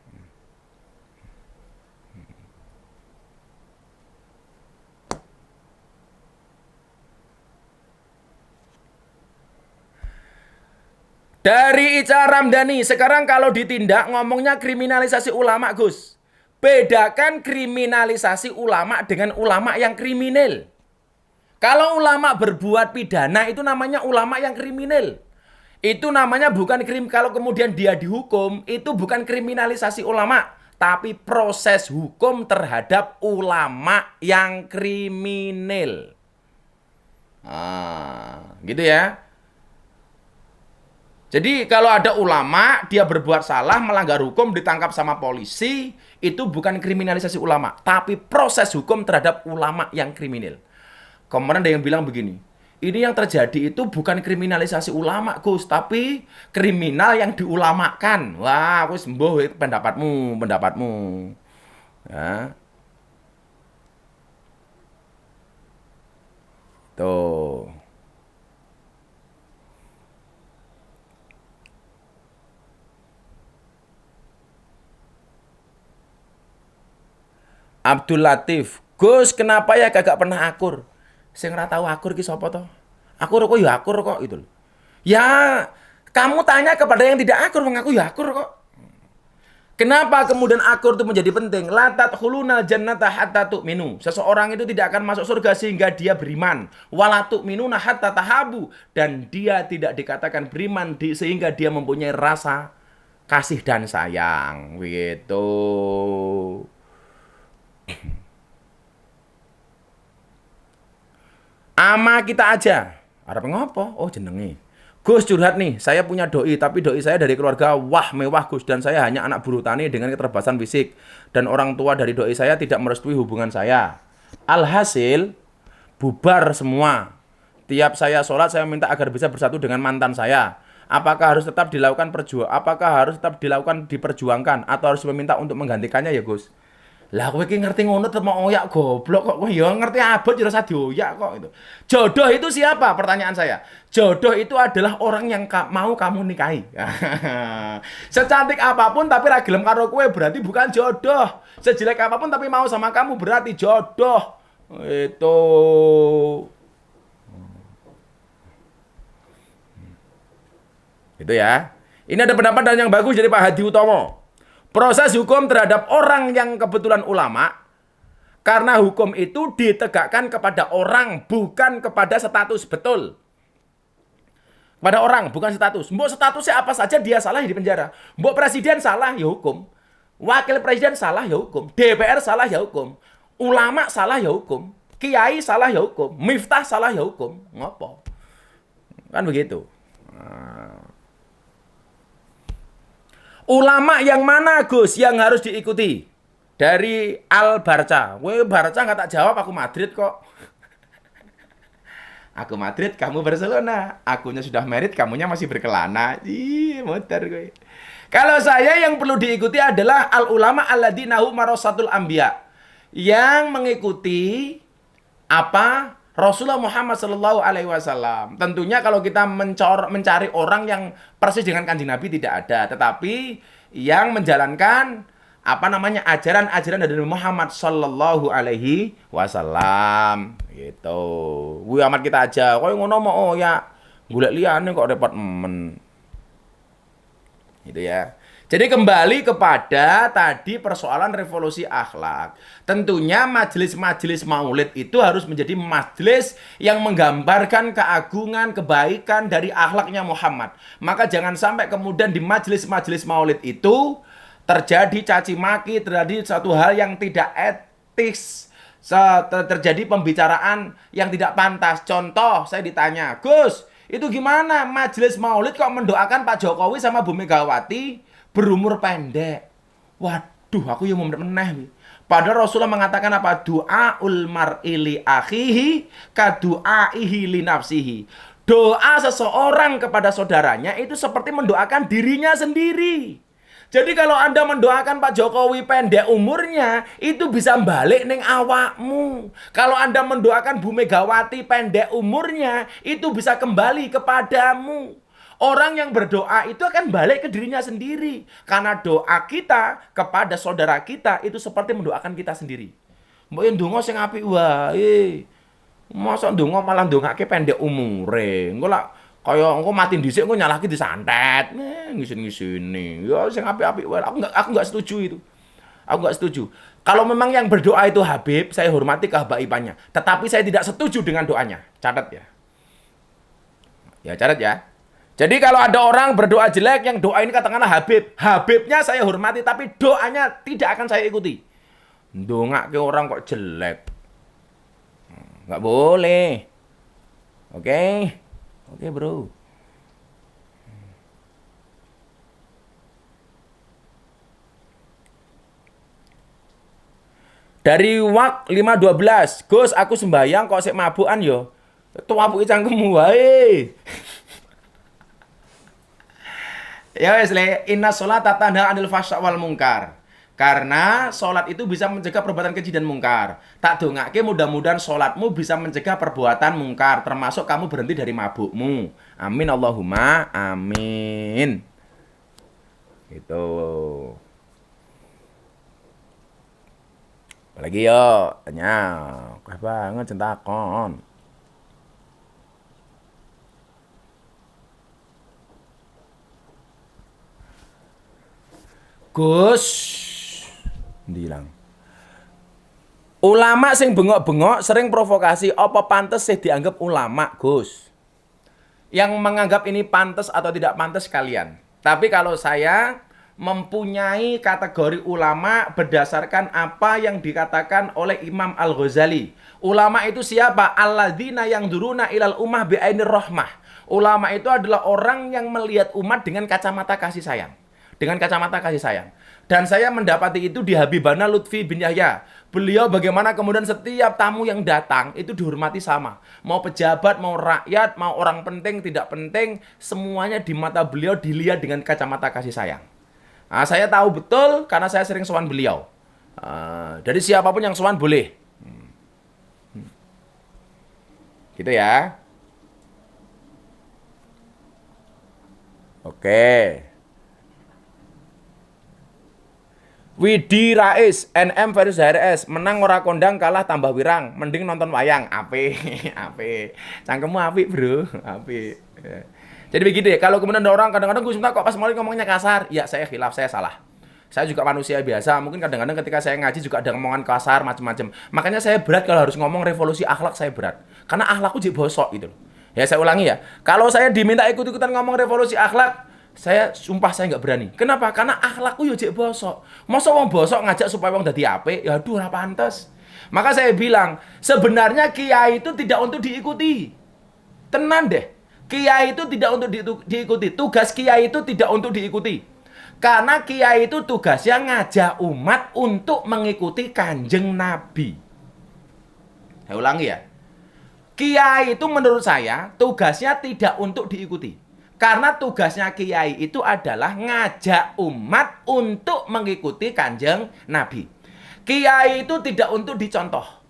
Dari Ica Ramdhani, sekarang kalau ditindak ngomongnya kriminalisasi ulama, Gus. Bedakan kriminalisasi ulama dengan ulama yang kriminal. Kalau ulama berbuat pidana itu namanya ulama yang kriminal. Itu namanya bukan kalau kemudian dia dihukum, itu bukan kriminalisasi ulama, tapi proses hukum terhadap ulama yang kriminal. Gitu ya. Jadi kalau ada ulama, dia berbuat salah, melanggar hukum, ditangkap sama polisi, itu bukan kriminalisasi ulama, tapi proses hukum terhadap ulama yang kriminal. Kemarin ada yang bilang begini, ini yang terjadi itu bukan kriminalisasi ulama, Gus, tapi kriminal yang diulamakan. Wah, Gus, mbuh pendapatmu. Ya. Tuh. Abdul Latif, Gus, kenapa ya kagak pernah akur? Sing ora tahu akur ki sapa to? Akur kok ya akur kok itu. Ya, kamu tanya kepada yang tidak akur, mengaku ya akur kok. Kenapa kemudian akur itu menjadi penting? La tadkhulunal jannata hatta tu'minu. Seseorang itu tidak akan masuk surga sehingga dia beriman. Wala tu'minuna hatta tahabu, dan dia tidak dikatakan beriman sehingga dia mempunyai rasa kasih dan sayang. Begitu. Ama kita aja. Arep ngopo? Oh jenenge. Gus curhat nih, saya punya doi, tapi doi saya dari keluarga wah mewah Gus, dan saya hanya anak buruh tani dengan keterbatasan fisik, dan orang tua dari doi saya tidak merestui hubungan saya. Alhasil, bubar semua. Tiap saya sholat, saya minta agar bisa bersatu dengan mantan saya. Apakah harus tetap dilakukan diperjuangkan, atau harus meminta untuk menggantikannya ya Gus? Lah kowe iki ngerti ngono tetep mau oyak goblok kok. Kowe ya ngerti abot ya rasa dioyak kok itu. Jodoh itu siapa? Pertanyaan saya. Jodoh itu adalah orang yang mau kamu nikahi. Secantik apapun tapi ra gelem karo kowe berarti bukan jodoh. Sejelek apapun tapi mau sama kamu berarti jodoh. Itu. Itu ya. Ini ada pendapat dan yang bagus dari Pak Hadi Utomo. Proses hukum terhadap orang yang kebetulan ulama, karena hukum itu ditegakkan kepada orang, bukan kepada status. Betul. Kepada orang, bukan status. Mbok statusnya apa saja dia salah ya di penjara. Mbok presiden salah ya hukum. Wakil presiden salah ya hukum. DPR salah ya hukum. Ulama salah ya hukum. Kiai salah ya hukum. Miftah salah ya hukum. Ngopo? Kan begitu. Ulama yang mana Gus yang harus diikuti? Dari Al Barca. Weh Barca nggak tak jawab, aku Madrid kok. Aku Madrid, kamu Barcelona. Akunya sudah merit, kamunya masih berkelana. Ih, muter gue. Kalau saya yang perlu diikuti adalah al ulama alladzina hum marasatul anbiya. Yang mengikuti apa Rasulullah Muhammad Sallallahu Alaihi Wasallam. Tentunya kalau kita mencari orang yang persis dengan kanjeng Nabi tidak ada, tetapi yang menjalankan apa namanya ajaran-ajaran dari Muhammad Sallallahu Alaihi Wasallam. Gitu. Wih amat kita aja. Kau ngono mau ya golek liyane kok repot men. Gitu ya. Jadi kembali kepada tadi persoalan revolusi akhlak. Tentunya majelis-majelis maulid itu harus menjadi majelis yang menggambarkan keagungan, kebaikan dari akhlaknya Muhammad. Maka jangan sampai kemudian di majelis-majelis maulid itu terjadi caci maki, terjadi satu hal yang tidak etis, terjadi pembicaraan yang tidak pantas. Contoh, saya ditanya, Gus, itu gimana majelis maulid kok mendoakan Pak Jokowi sama Bu Megawati berumur pendek? Waduh, aku yang mau meneh. Padahal Rasulullah mengatakan apa? Du'aul mar'i li akhihi kadu'aihi li nafsihi. Doa seseorang kepada saudaranya itu seperti mendoakan dirinya sendiri. Jadi kalau Anda mendoakan Pak Jokowi pendek umurnya, itu bisa balik neng awakmu. Kalau Anda mendoakan Bu Megawati pendek umurnya, itu bisa kembali kepadamu. Orang yang berdoa itu akan balik ke dirinya sendiri. Karena doa kita kepada saudara kita itu seperti mendoakan kita sendiri. Mbok yen ndonga sing apik wae. Mosok ndonga malah ndongake pendek umure. Engko lak kaya engko mati dhisik engko nyalahke disantet. Ngisin-ngisini. Ya sing apik-apik wae. Aku enggak setuju itu. Aku enggak setuju. Kalau memang yang berdoa itu Habib, saya hormati kehabaibannya. Tetapi saya tidak setuju dengan doanya. Catat ya. Ya catat ya. Jadi kalau ada orang berdoa jelek yang doa ini katakanlah Habib. Habibnya saya hormati tapi doanya tidak akan saya ikuti. Ndongake orang kok jelek. Nggak boleh. Oke. Oke bro. Dari Wak 512. Gus aku sembayang kok sik mabukan yo. Tuwapuki cangkemmu wae. Ya wes le, inna sholata tanha 'anil fahsya wal munkar. Karena sholat itu bisa mencegah perbuatan keji dan mungkar. Tak dongake mudah-mudahan sholatmu bisa mencegah perbuatan mungkar, termasuk kamu berhenti dari mabukmu. Amin Allahumma amin. Gitu. Apalagi yo, tanya, kah banget centakon. Gus ndilang. Ulama sing bengok-bengok sering provokasi, apa pantes sih dianggap ulama, Gus? Yang menganggap ini pantes atau tidak pantes kalian. Tapi kalau saya mempunyai kategori ulama berdasarkan apa yang dikatakan oleh Imam Al-Ghazali. Ulama itu siapa? Alladzina yang duruna ilal ummah bi'ainir rahmah. Ulama itu adalah orang yang melihat umat dengan kacamata kasih sayang. Dengan kacamata kasih sayang. Dan saya mendapati itu di Habibana Lutfi bin Yahya. Beliau bagaimana kemudian setiap tamu yang datang itu dihormati sama. Mau pejabat, mau rakyat, mau orang penting, tidak penting, semuanya di mata beliau dilihat dengan kacamata kasih sayang. Nah, saya tahu betul karena saya sering sowan beliau. Jadi siapapun yang sowan boleh. Gitu ya. Oke. Widi Rais, NM versus HRS, menang ora kondang kalah tambah wirang, mending nonton wayang. Ape, ape. Cangkemmu api, Bro. Ape. Jadi begitu ya, kalau kemudian ada orang kadang-kadang Gus Miftah kok pas mau ngomongnya kasar, ya saya khilaf, saya salah. Saya juga manusia biasa, mungkin kadang-kadang ketika saya ngaji juga ada omongan kasar macam-macam. Makanya saya berat kalau harus ngomong revolusi akhlak, saya berat. Karena akhlakku jadi bosok gitu. Ya saya ulangi ya, kalau saya diminta ikut-ikutan ngomong revolusi akhlak, saya sumpah saya nggak berani. Kenapa? Karena akhlakku yo jek bosok. Masa wong bosok ngajak supaya wong dadi apik, ya aduh ora pantes. Maka saya bilang, sebenarnya kiai itu tidak untuk diikuti. Tenan deh. Kiai itu tidak untuk diikuti. Tugas kiai itu tidak untuk diikuti. Karena kiai itu tugasnya ngajak umat untuk mengikuti Kanjeng Nabi. Saya ulangi ya. Kiai itu menurut saya tugasnya tidak untuk diikuti. Karena tugasnya kiai itu adalah ngajak umat untuk mengikuti Kanjeng Nabi. Kiai itu tidak untuk dicontoh.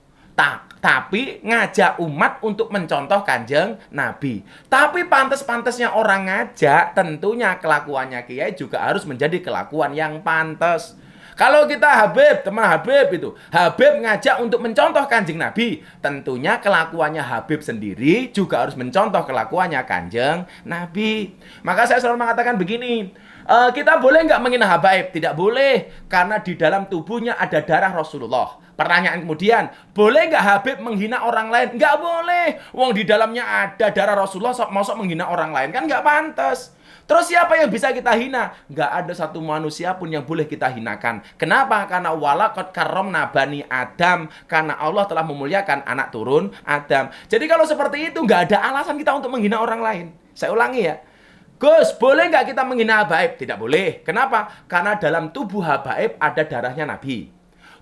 Tapi ngajak umat untuk mencontoh Kanjeng Nabi. Tapi pantas-pantasnya orang ngajak, tentunya kelakuannya kiai juga harus menjadi kelakuan yang pantas. Kalau kita Habib, teman Habib itu, Habib ngajak untuk mencontoh Kanjeng Nabi, tentunya kelakuannya Habib sendiri juga harus mencontoh kelakuannya Kanjeng Nabi. Maka saya selalu mengatakan begini, kita boleh nggak menghina Habib? Tidak boleh, karena di dalam tubuhnya ada darah Rasulullah. Pertanyaan kemudian, boleh nggak Habib menghina orang lain? Nggak boleh. Wong di dalamnya ada darah Rasulullah, masuk menghina orang lain kan nggak pantas. Terus siapa yang bisa kita hina? Nggak ada satu manusia pun yang boleh kita hinakan. Kenapa? Karena walaqad karramna bani Adam. Karena Allah telah memuliakan anak turun Adam. Jadi kalau seperti itu nggak ada alasan kita untuk menghina orang lain. Saya ulangi ya. Gus, boleh nggak kita menghina habaib? Tidak boleh. Kenapa? Karena dalam tubuh habaib ada darahnya Nabi.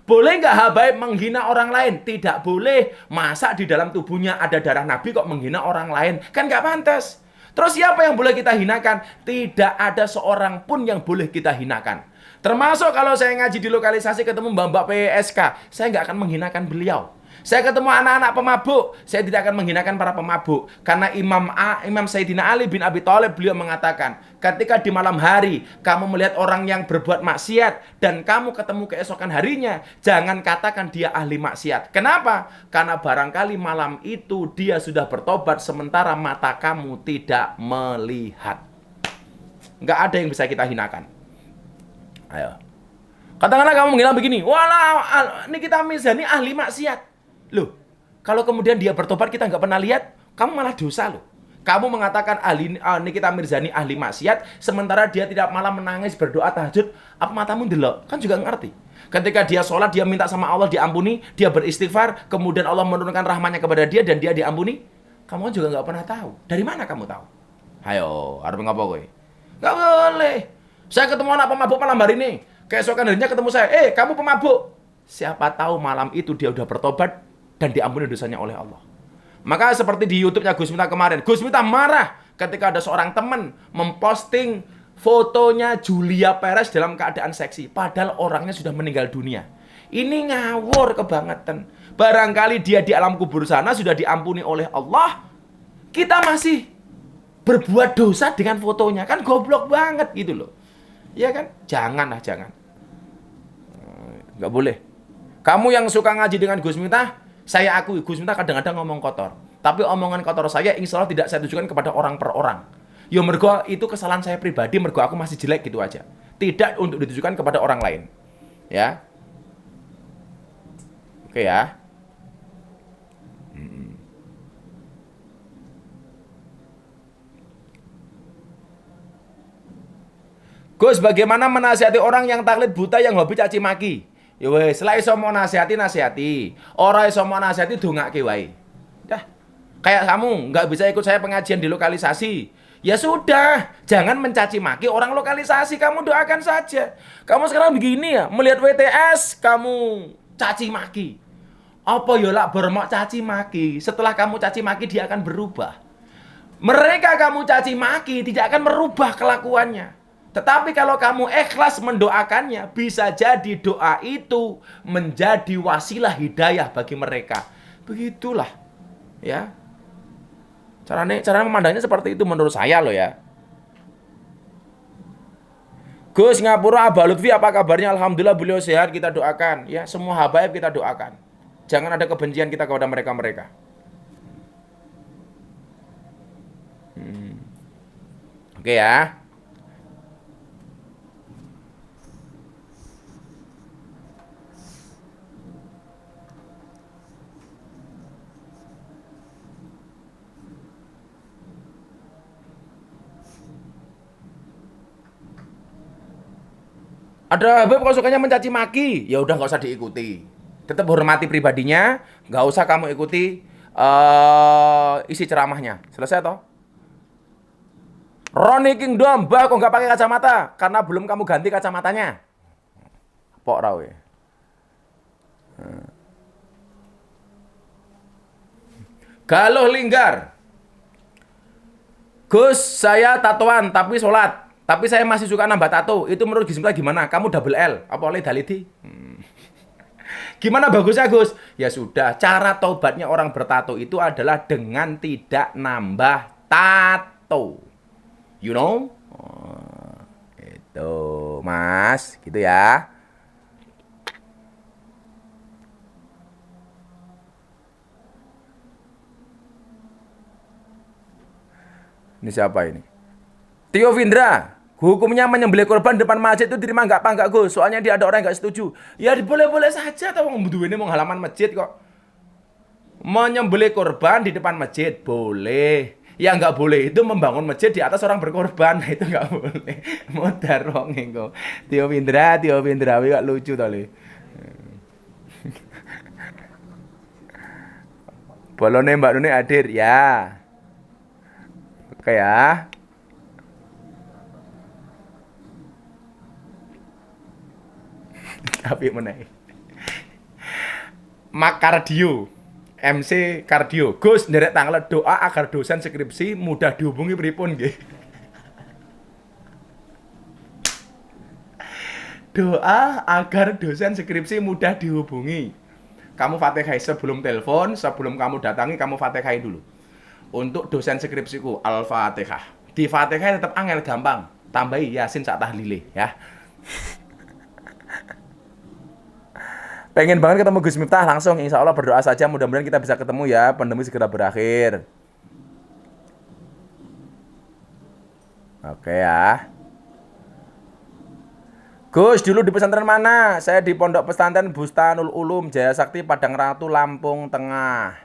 Boleh nggak habaib menghina orang lain? Tidak boleh. Masa di dalam tubuhnya ada darah Nabi kok menghina orang lain? Kan nggak pantas. Terus siapa yang boleh kita hinakan? Tidak ada seorang pun yang boleh kita hinakan. Termasuk kalau saya ngaji di lokalisasi ketemu Mbak PSK, saya nggak akan menghinakan beliau. Saya ketemu anak-anak pemabuk, saya tidak akan menghinakan para pemabuk. Karena Imam Sayyidina Ali bin Abi Thalib beliau mengatakan, ketika di malam hari kamu melihat orang yang berbuat maksiat dan kamu ketemu keesokan harinya, jangan katakan dia ahli maksiat. Kenapa? Karena barangkali malam itu dia sudah bertobat sementara mata kamu tidak melihat. Nggak ada yang bisa kita hinakan. Ayo. Katakanlah kamu menghina begini, walah, ini kita Mizani ahli maksiat. Loh, kalau kemudian dia bertobat kita nggak pernah lihat, kamu malah dosa loh. Kamu mengatakan Nikita Mirzani ahli maksiat, sementara dia tidak malah menangis berdoa tahajud, apa matamu ndelok? Kan juga ngerti. Ketika dia sholat, dia minta sama Allah diampuni, dia beristighfar, kemudian Allah menurunkan rahmatnya kepada dia dan dia diampuni. Kamu juga nggak pernah tahu. Dari mana kamu tahu? Ayo, harus ngapa gue? Nggak boleh. Saya ketemu anak pemabuk malam hari ini. Keesokan harinya ketemu saya, kamu pemabuk. Siapa tahu malam itu dia udah bertobat dan diampuni dosanya oleh Allah. Maka seperti di YouTube-nya Gus Miftah kemarin, Gus Miftah marah ketika ada seorang teman memposting fotonya Julia Perez dalam keadaan seksi, padahal orangnya sudah meninggal dunia. Ini ngawur kebangetan. Barangkali dia di alam kubur sana sudah diampuni oleh Allah, kita masih berbuat dosa dengan fotonya, kan goblok banget gitu loh. Iya kan? Janganlah, jangan. Nggak boleh. Kamu yang suka ngaji dengan Gus Miftah, saya akui Gus Miftah kadang-kadang ngomong kotor. Tapi omongan kotor saya insya Allah tidak saya tujukan kepada orang per orang. Ya mergo itu kesalahan saya pribadi, mergo aku masih jelek gitu aja. Tidak untuk ditujukan kepada orang lain. Ya. Oke ya. Gus, bagaimana menasihati orang yang taklid buta yang hobi caci maki? Ya wes, lah iso mau nasihati. Ora iso mau nasihati dongake wae. Dah. Kayak kamu nggak bisa ikut saya pengajian di lokalisasi. Ya sudah, jangan mencaci maki orang lokalisasi, kamu doakan saja. Kamu sekarang begini ya, melihat WTS kamu caci maki. Apa ya lak bermak caci maki? Setelah kamu caci maki dia akan berubah. Mereka kamu caci maki tidak akan merubah kelakuannya. Tetapi kalau kamu ikhlas mendoakannya, bisa jadi doa itu menjadi wasilah hidayah bagi mereka. Begitulah, ya. Cara memandangnya seperti itu menurut saya loh ya. Gus Ngapura Abah Lutfi apa kabarnya? Alhamdulillah beliau sehat, kita doakan. Ya, semua habaib kita doakan. Jangan ada kebencian kita kepada mereka-mereka. Oke ya. Ada Habib kalau sukanya mencaci maki, ya udah nggak usah diikuti. Tetap hormati pribadinya, nggak usah kamu ikuti isi ceramahnya. Selesai toh? Ronnie Kingdom, bah kok nggak pakai kacamata? Karena belum kamu ganti kacamatanya. Pok rawe. Galuh Linggar. Gus, saya tatoan tapi sholat. Tapi saya masih suka nambah tato. Itu menurut Gus Miftah gimana? Kamu double L. Apa oleh daliti? Gimana bagusnya Gus? Ya sudah, cara taubatnya orang bertato itu adalah dengan tidak nambah tato. You know? Oh, itu Mas, gitu ya. Ini siapa ini? Tio Vindra, hukumnya menyembelih korban depan masjid itu diterima nggak Pak? Nggak Gus? Soalnya dia ada orang yang nggak setuju. Ya boleh-boleh saja, tahu orang ini mau halaman masjid kok. Menyembelih korban di depan masjid boleh. Ya nggak boleh itu membangun masjid di atas orang berkorban, itu nggak boleh. Modar wong engko. Tio Vindra, gak lucu tali. Bolone Mbak Nuni hadir ya. Oke ya. Tapi menaik. Mak Kardio, MC Kardio. Gus nderek tanglet doa agar dosen skripsi mudah dihubungi pripun nggih. Doa agar dosen skripsi mudah dihubungi. Kamu Fatihah sebelum telepon, sebelum kamu datangi kamu Fatihah dulu. Untuk dosen skripsiku Al-Fatihah. Di Fatihah tetap angel gampang. Tambahi Yasin sak tahlile ya. Pengen banget ketemu Gus Miftah langsung, insya Allah berdoa saja mudah-mudahan kita bisa ketemu ya, pandemi segera berakhir. Oke ya. Gus, dulu di pesantren mana? Saya di Pondok Pesantren Bustanul Ulum Jaya Sakti Padang Ratu Lampung Tengah.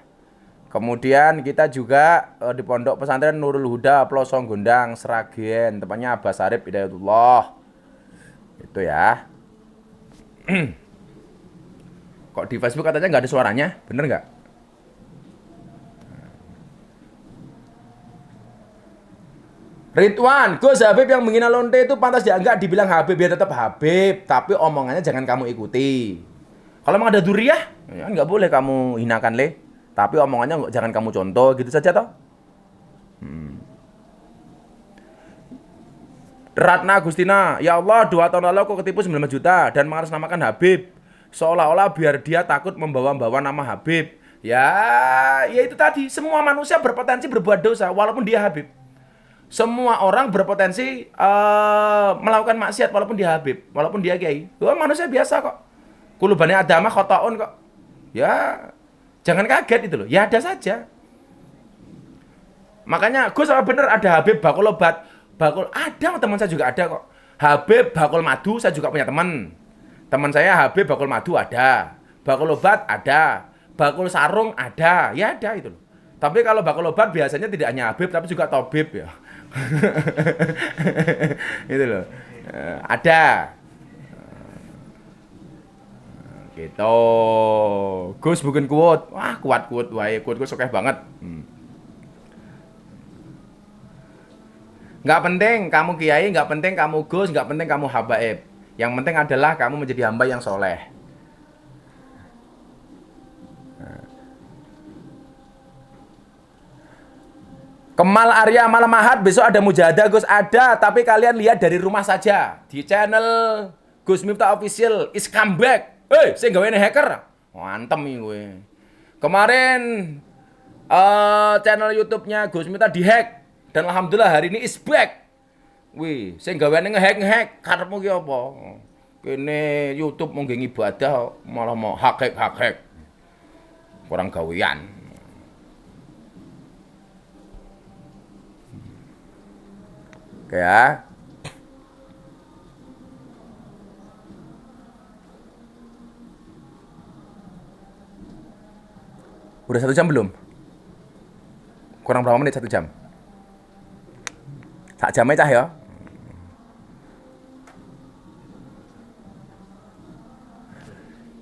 Kemudian kita juga di Pondok Pesantren Nurul Huda Plosong Gondang Sragen, tempatnya Abah Sarip Hidayatullah. Itu ya. Kok di Facebook katanya nggak ada suaranya? Bener nggak? Ridwan, Gus Habib yang menghina lonte itu pantas ya nggak dibilang Habib, ya tetap Habib, tapi omongannya jangan kamu ikuti. Kalau memang ada duriah, ya nggak boleh kamu hinakan le. Tapi omongannya jangan kamu contoh, gitu saja toh. Ratna Agustina, ya Allah 2 tahun lalu aku ketipu 19 juta dan mengatasnamakan Habib. Seolah-olah biar dia takut membawa-bawa nama Habib. Ya itu tadi, semua manusia berpotensi berbuat dosa walaupun dia Habib. Semua orang berpotensi melakukan maksiat walaupun dia Habib, walaupun dia kiai. Wah, manusia biasa kok. Kulubani adama khotoun kok. Ya, jangan kaget itu loh. Ya ada saja. Makanya Gus apa bener ada Habib bakul obat. Bakul ada, teman saya juga ada kok. Habib bakul madu saya juga punya teman. Teman saya Habib bakul madu ada. Bakul obat ada. Bakul sarung ada. Ya ada itu loh. Tapi kalau bakul obat biasanya tidak hanya Habib tapi juga Tobib ya. Itu loh. Ada. Gitu. Gus bukan kuat. Wah, kuat-kuat wae. Kuat-kuat sokeh banget. Nggak penting kamu kiai, nggak penting kamu Gus, nggak penting kamu habaib. Yang penting adalah kamu menjadi hamba yang soleh. Kemal Arya Malam Ahad besok ada mujahadah Gus, ada, tapi kalian lihat dari rumah saja di channel Gus Miftah Official is comeback. Saya gawe hacker. Mantep nih gue. Kemarin channel YouTube-nya Gus Miftah dihack dan alhamdulillah hari ini is back. Wih, saya gawe ngehack karepmu ki apa? Kene YouTube mau ibadah malah mau hack. Kurang gawean. Oke ya. Udah 1 jam belum? Kurang berapa menit 1 jam? 1 jam aja ya.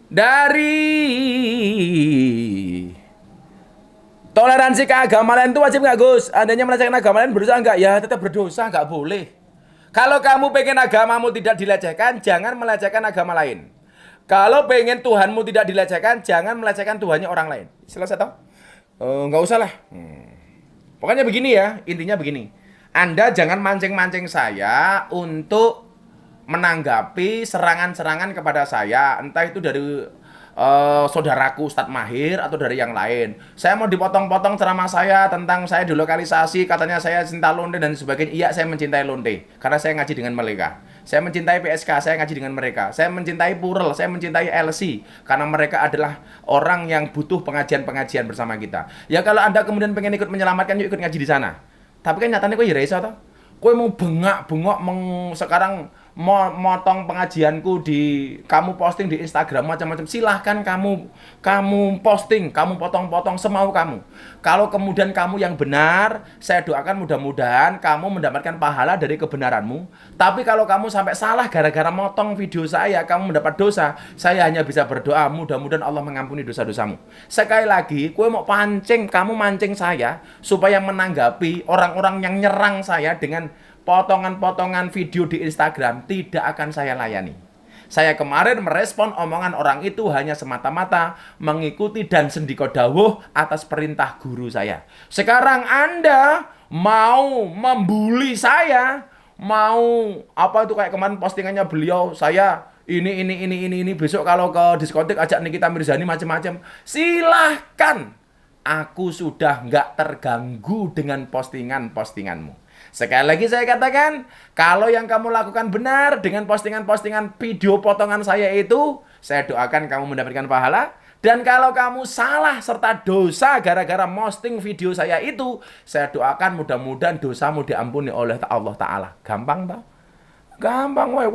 Dari toleransi keagamaan itu wajib nggak Gus? Andainya melecehkan agama lain berdosa nggak? Ya tetap berdosa, nggak boleh. Kalau kamu pengen agamamu tidak dilecehkan, jangan melecehkan agama lain. Kalau pengen Tuhanmu tidak dilecehkan, jangan melecehkan Tuhannya orang lain. Selesai toh? Nggak usah lah. Pokoknya begini ya, intinya begini. Anda jangan mancing-mancing saya untuk menanggapi serangan-serangan kepada saya, entah itu dari saudaraku Ustadz Mahir atau dari yang lain. Saya mau dipotong-potong ceramah saya tentang saya dilokalisasi, katanya saya cinta lonte dan sebagainya. Iya, saya mencintai lonte karena saya ngaji dengan mereka. Saya mencintai PSK, saya ngaji dengan mereka. Saya mencintai Purel, saya mencintai LC karena mereka adalah orang yang butuh pengajian-pengajian bersama kita. Ya kalau Anda kemudian pengen ikut menyelamatkan, yuk ikut ngaji di sana. Tapi kan nyatanya kok ya iso toh. Kowe mau bengak-bengok sekarang motong pengajianku di kamu posting di Instagram macam-macam, silahkan kamu posting, kamu potong-potong semau kamu. Kalau kemudian kamu yang benar, saya doakan mudah-mudahan kamu mendapatkan pahala dari kebenaranmu. Tapi kalau kamu sampai salah gara-gara motong video saya, kamu mendapat dosa, saya hanya bisa berdoa mudah-mudahan Allah mengampuni dosa-dosamu. Sekali lagi, kowe mau kamu mancing saya supaya menanggapi orang-orang yang nyerang saya dengan potongan-potongan video di Instagram, tidak akan saya layani. Saya kemarin merespon omongan orang itu hanya semata-mata mengikuti dan sendiko dawuh atas perintah guru saya. Sekarang Anda mau membuli saya, mau apa itu kayak kemarin postingannya beliau, saya ini besok kalau ke diskotik ajak Nikita Mirzani macam-macam. Silahkan. Aku sudah nggak terganggu dengan postingan-postinganmu. Sekali lagi saya katakan, kalau yang kamu lakukan benar dengan postingan-postingan video potongan saya itu, saya doakan kamu mendapatkan pahala. Dan kalau kamu salah serta dosa gara-gara posting video saya itu, saya doakan mudah-mudahan dosamu diampuni oleh Allah Ta'ala. Gampang tau? Gampang woy.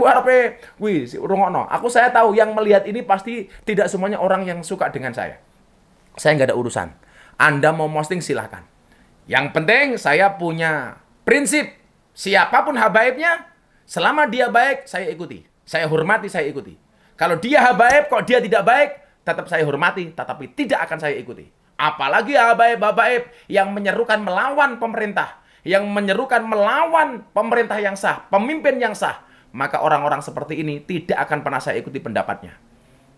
Saya tahu yang melihat ini pasti tidak semuanya orang yang suka dengan saya. Saya nggak ada urusan. Anda mau posting silahkan. Yang penting saya punya prinsip, siapapun habaibnya, selama dia baik, saya ikuti. Saya hormati, saya ikuti. Kalau dia habaib, kok dia tidak baik, tetap saya hormati, tetapi tidak akan saya ikuti. Apalagi habaib-habaib yang menyerukan melawan pemerintah, yang menyerukan melawan pemerintah yang sah, pemimpin yang sah, maka orang-orang seperti ini tidak akan pernah saya ikuti pendapatnya.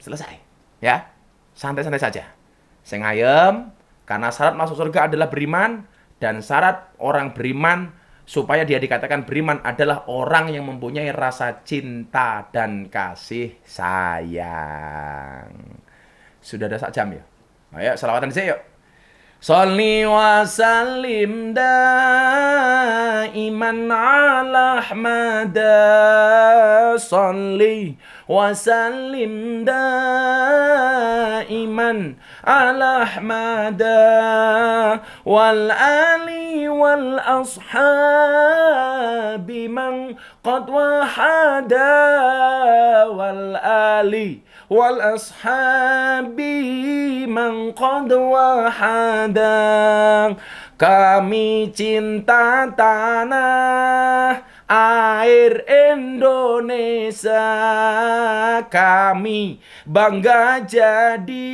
Selesai. Ya, santai-santai saja. Saya ngayem, karena syarat masuk surga adalah beriman, dan syarat orang beriman supaya dia dikatakan beriman adalah orang yang mempunyai rasa cinta dan kasih sayang. Sudah ada 1 jam ya? Ayo salawatan saya yuk. Sholli wa sallim daiman ala Ahmad. Sholli وسلم دائما على أحمد والآل والأصحاب من قد وحد والآل والأصحاب من قد وحد. Kami cinta tanah air Indonesia, kami bangga jadi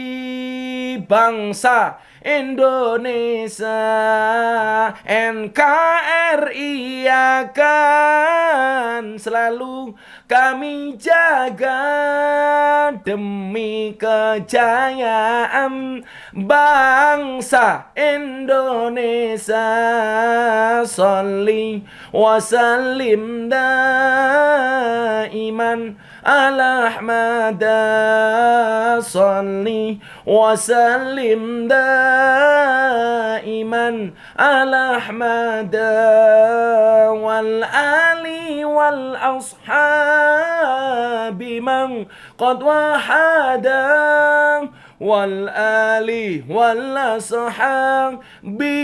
bangsa Indonesia. NKRI akan selalu kami jaga demi kejayaan bangsa Indonesia. Sholli wa sallim daiman ala Ahmad. Sholli wa sallim daiman ala Ahmad wal ali wal ashabi man qad wahada wal ali wal ashabi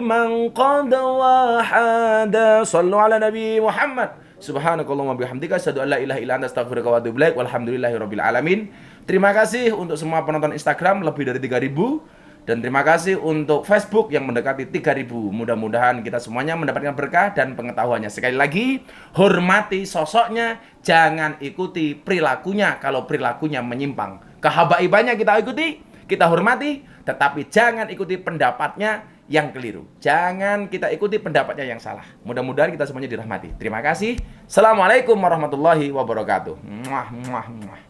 man qad wahada. Sallu ala Nabi Muhammad. Subhanakallahumma bihamdika asyhadu an la ilaha illa anta astaghfiruka wa atubu ilaik. Walhamdulillahirabbil alamin. Terima kasih untuk semua penonton Instagram lebih dari 3.000, dan terima kasih untuk Facebook yang mendekati 3.000. Mudah-mudahan kita semuanya mendapatkan berkah dan pengetahuannya. Sekali lagi, hormati sosoknya, jangan ikuti perilakunya kalau perilakunya menyimpang. Kehabaibannya kita ikuti, kita hormati, tetapi jangan ikuti pendapatnya yang keliru. Jangan kita ikuti pendapatnya yang salah. Mudah-mudahan kita semuanya dirahmati. Terima kasih. Assalamualaikum warahmatullahi wabarakatuh. Muah, muah, muah.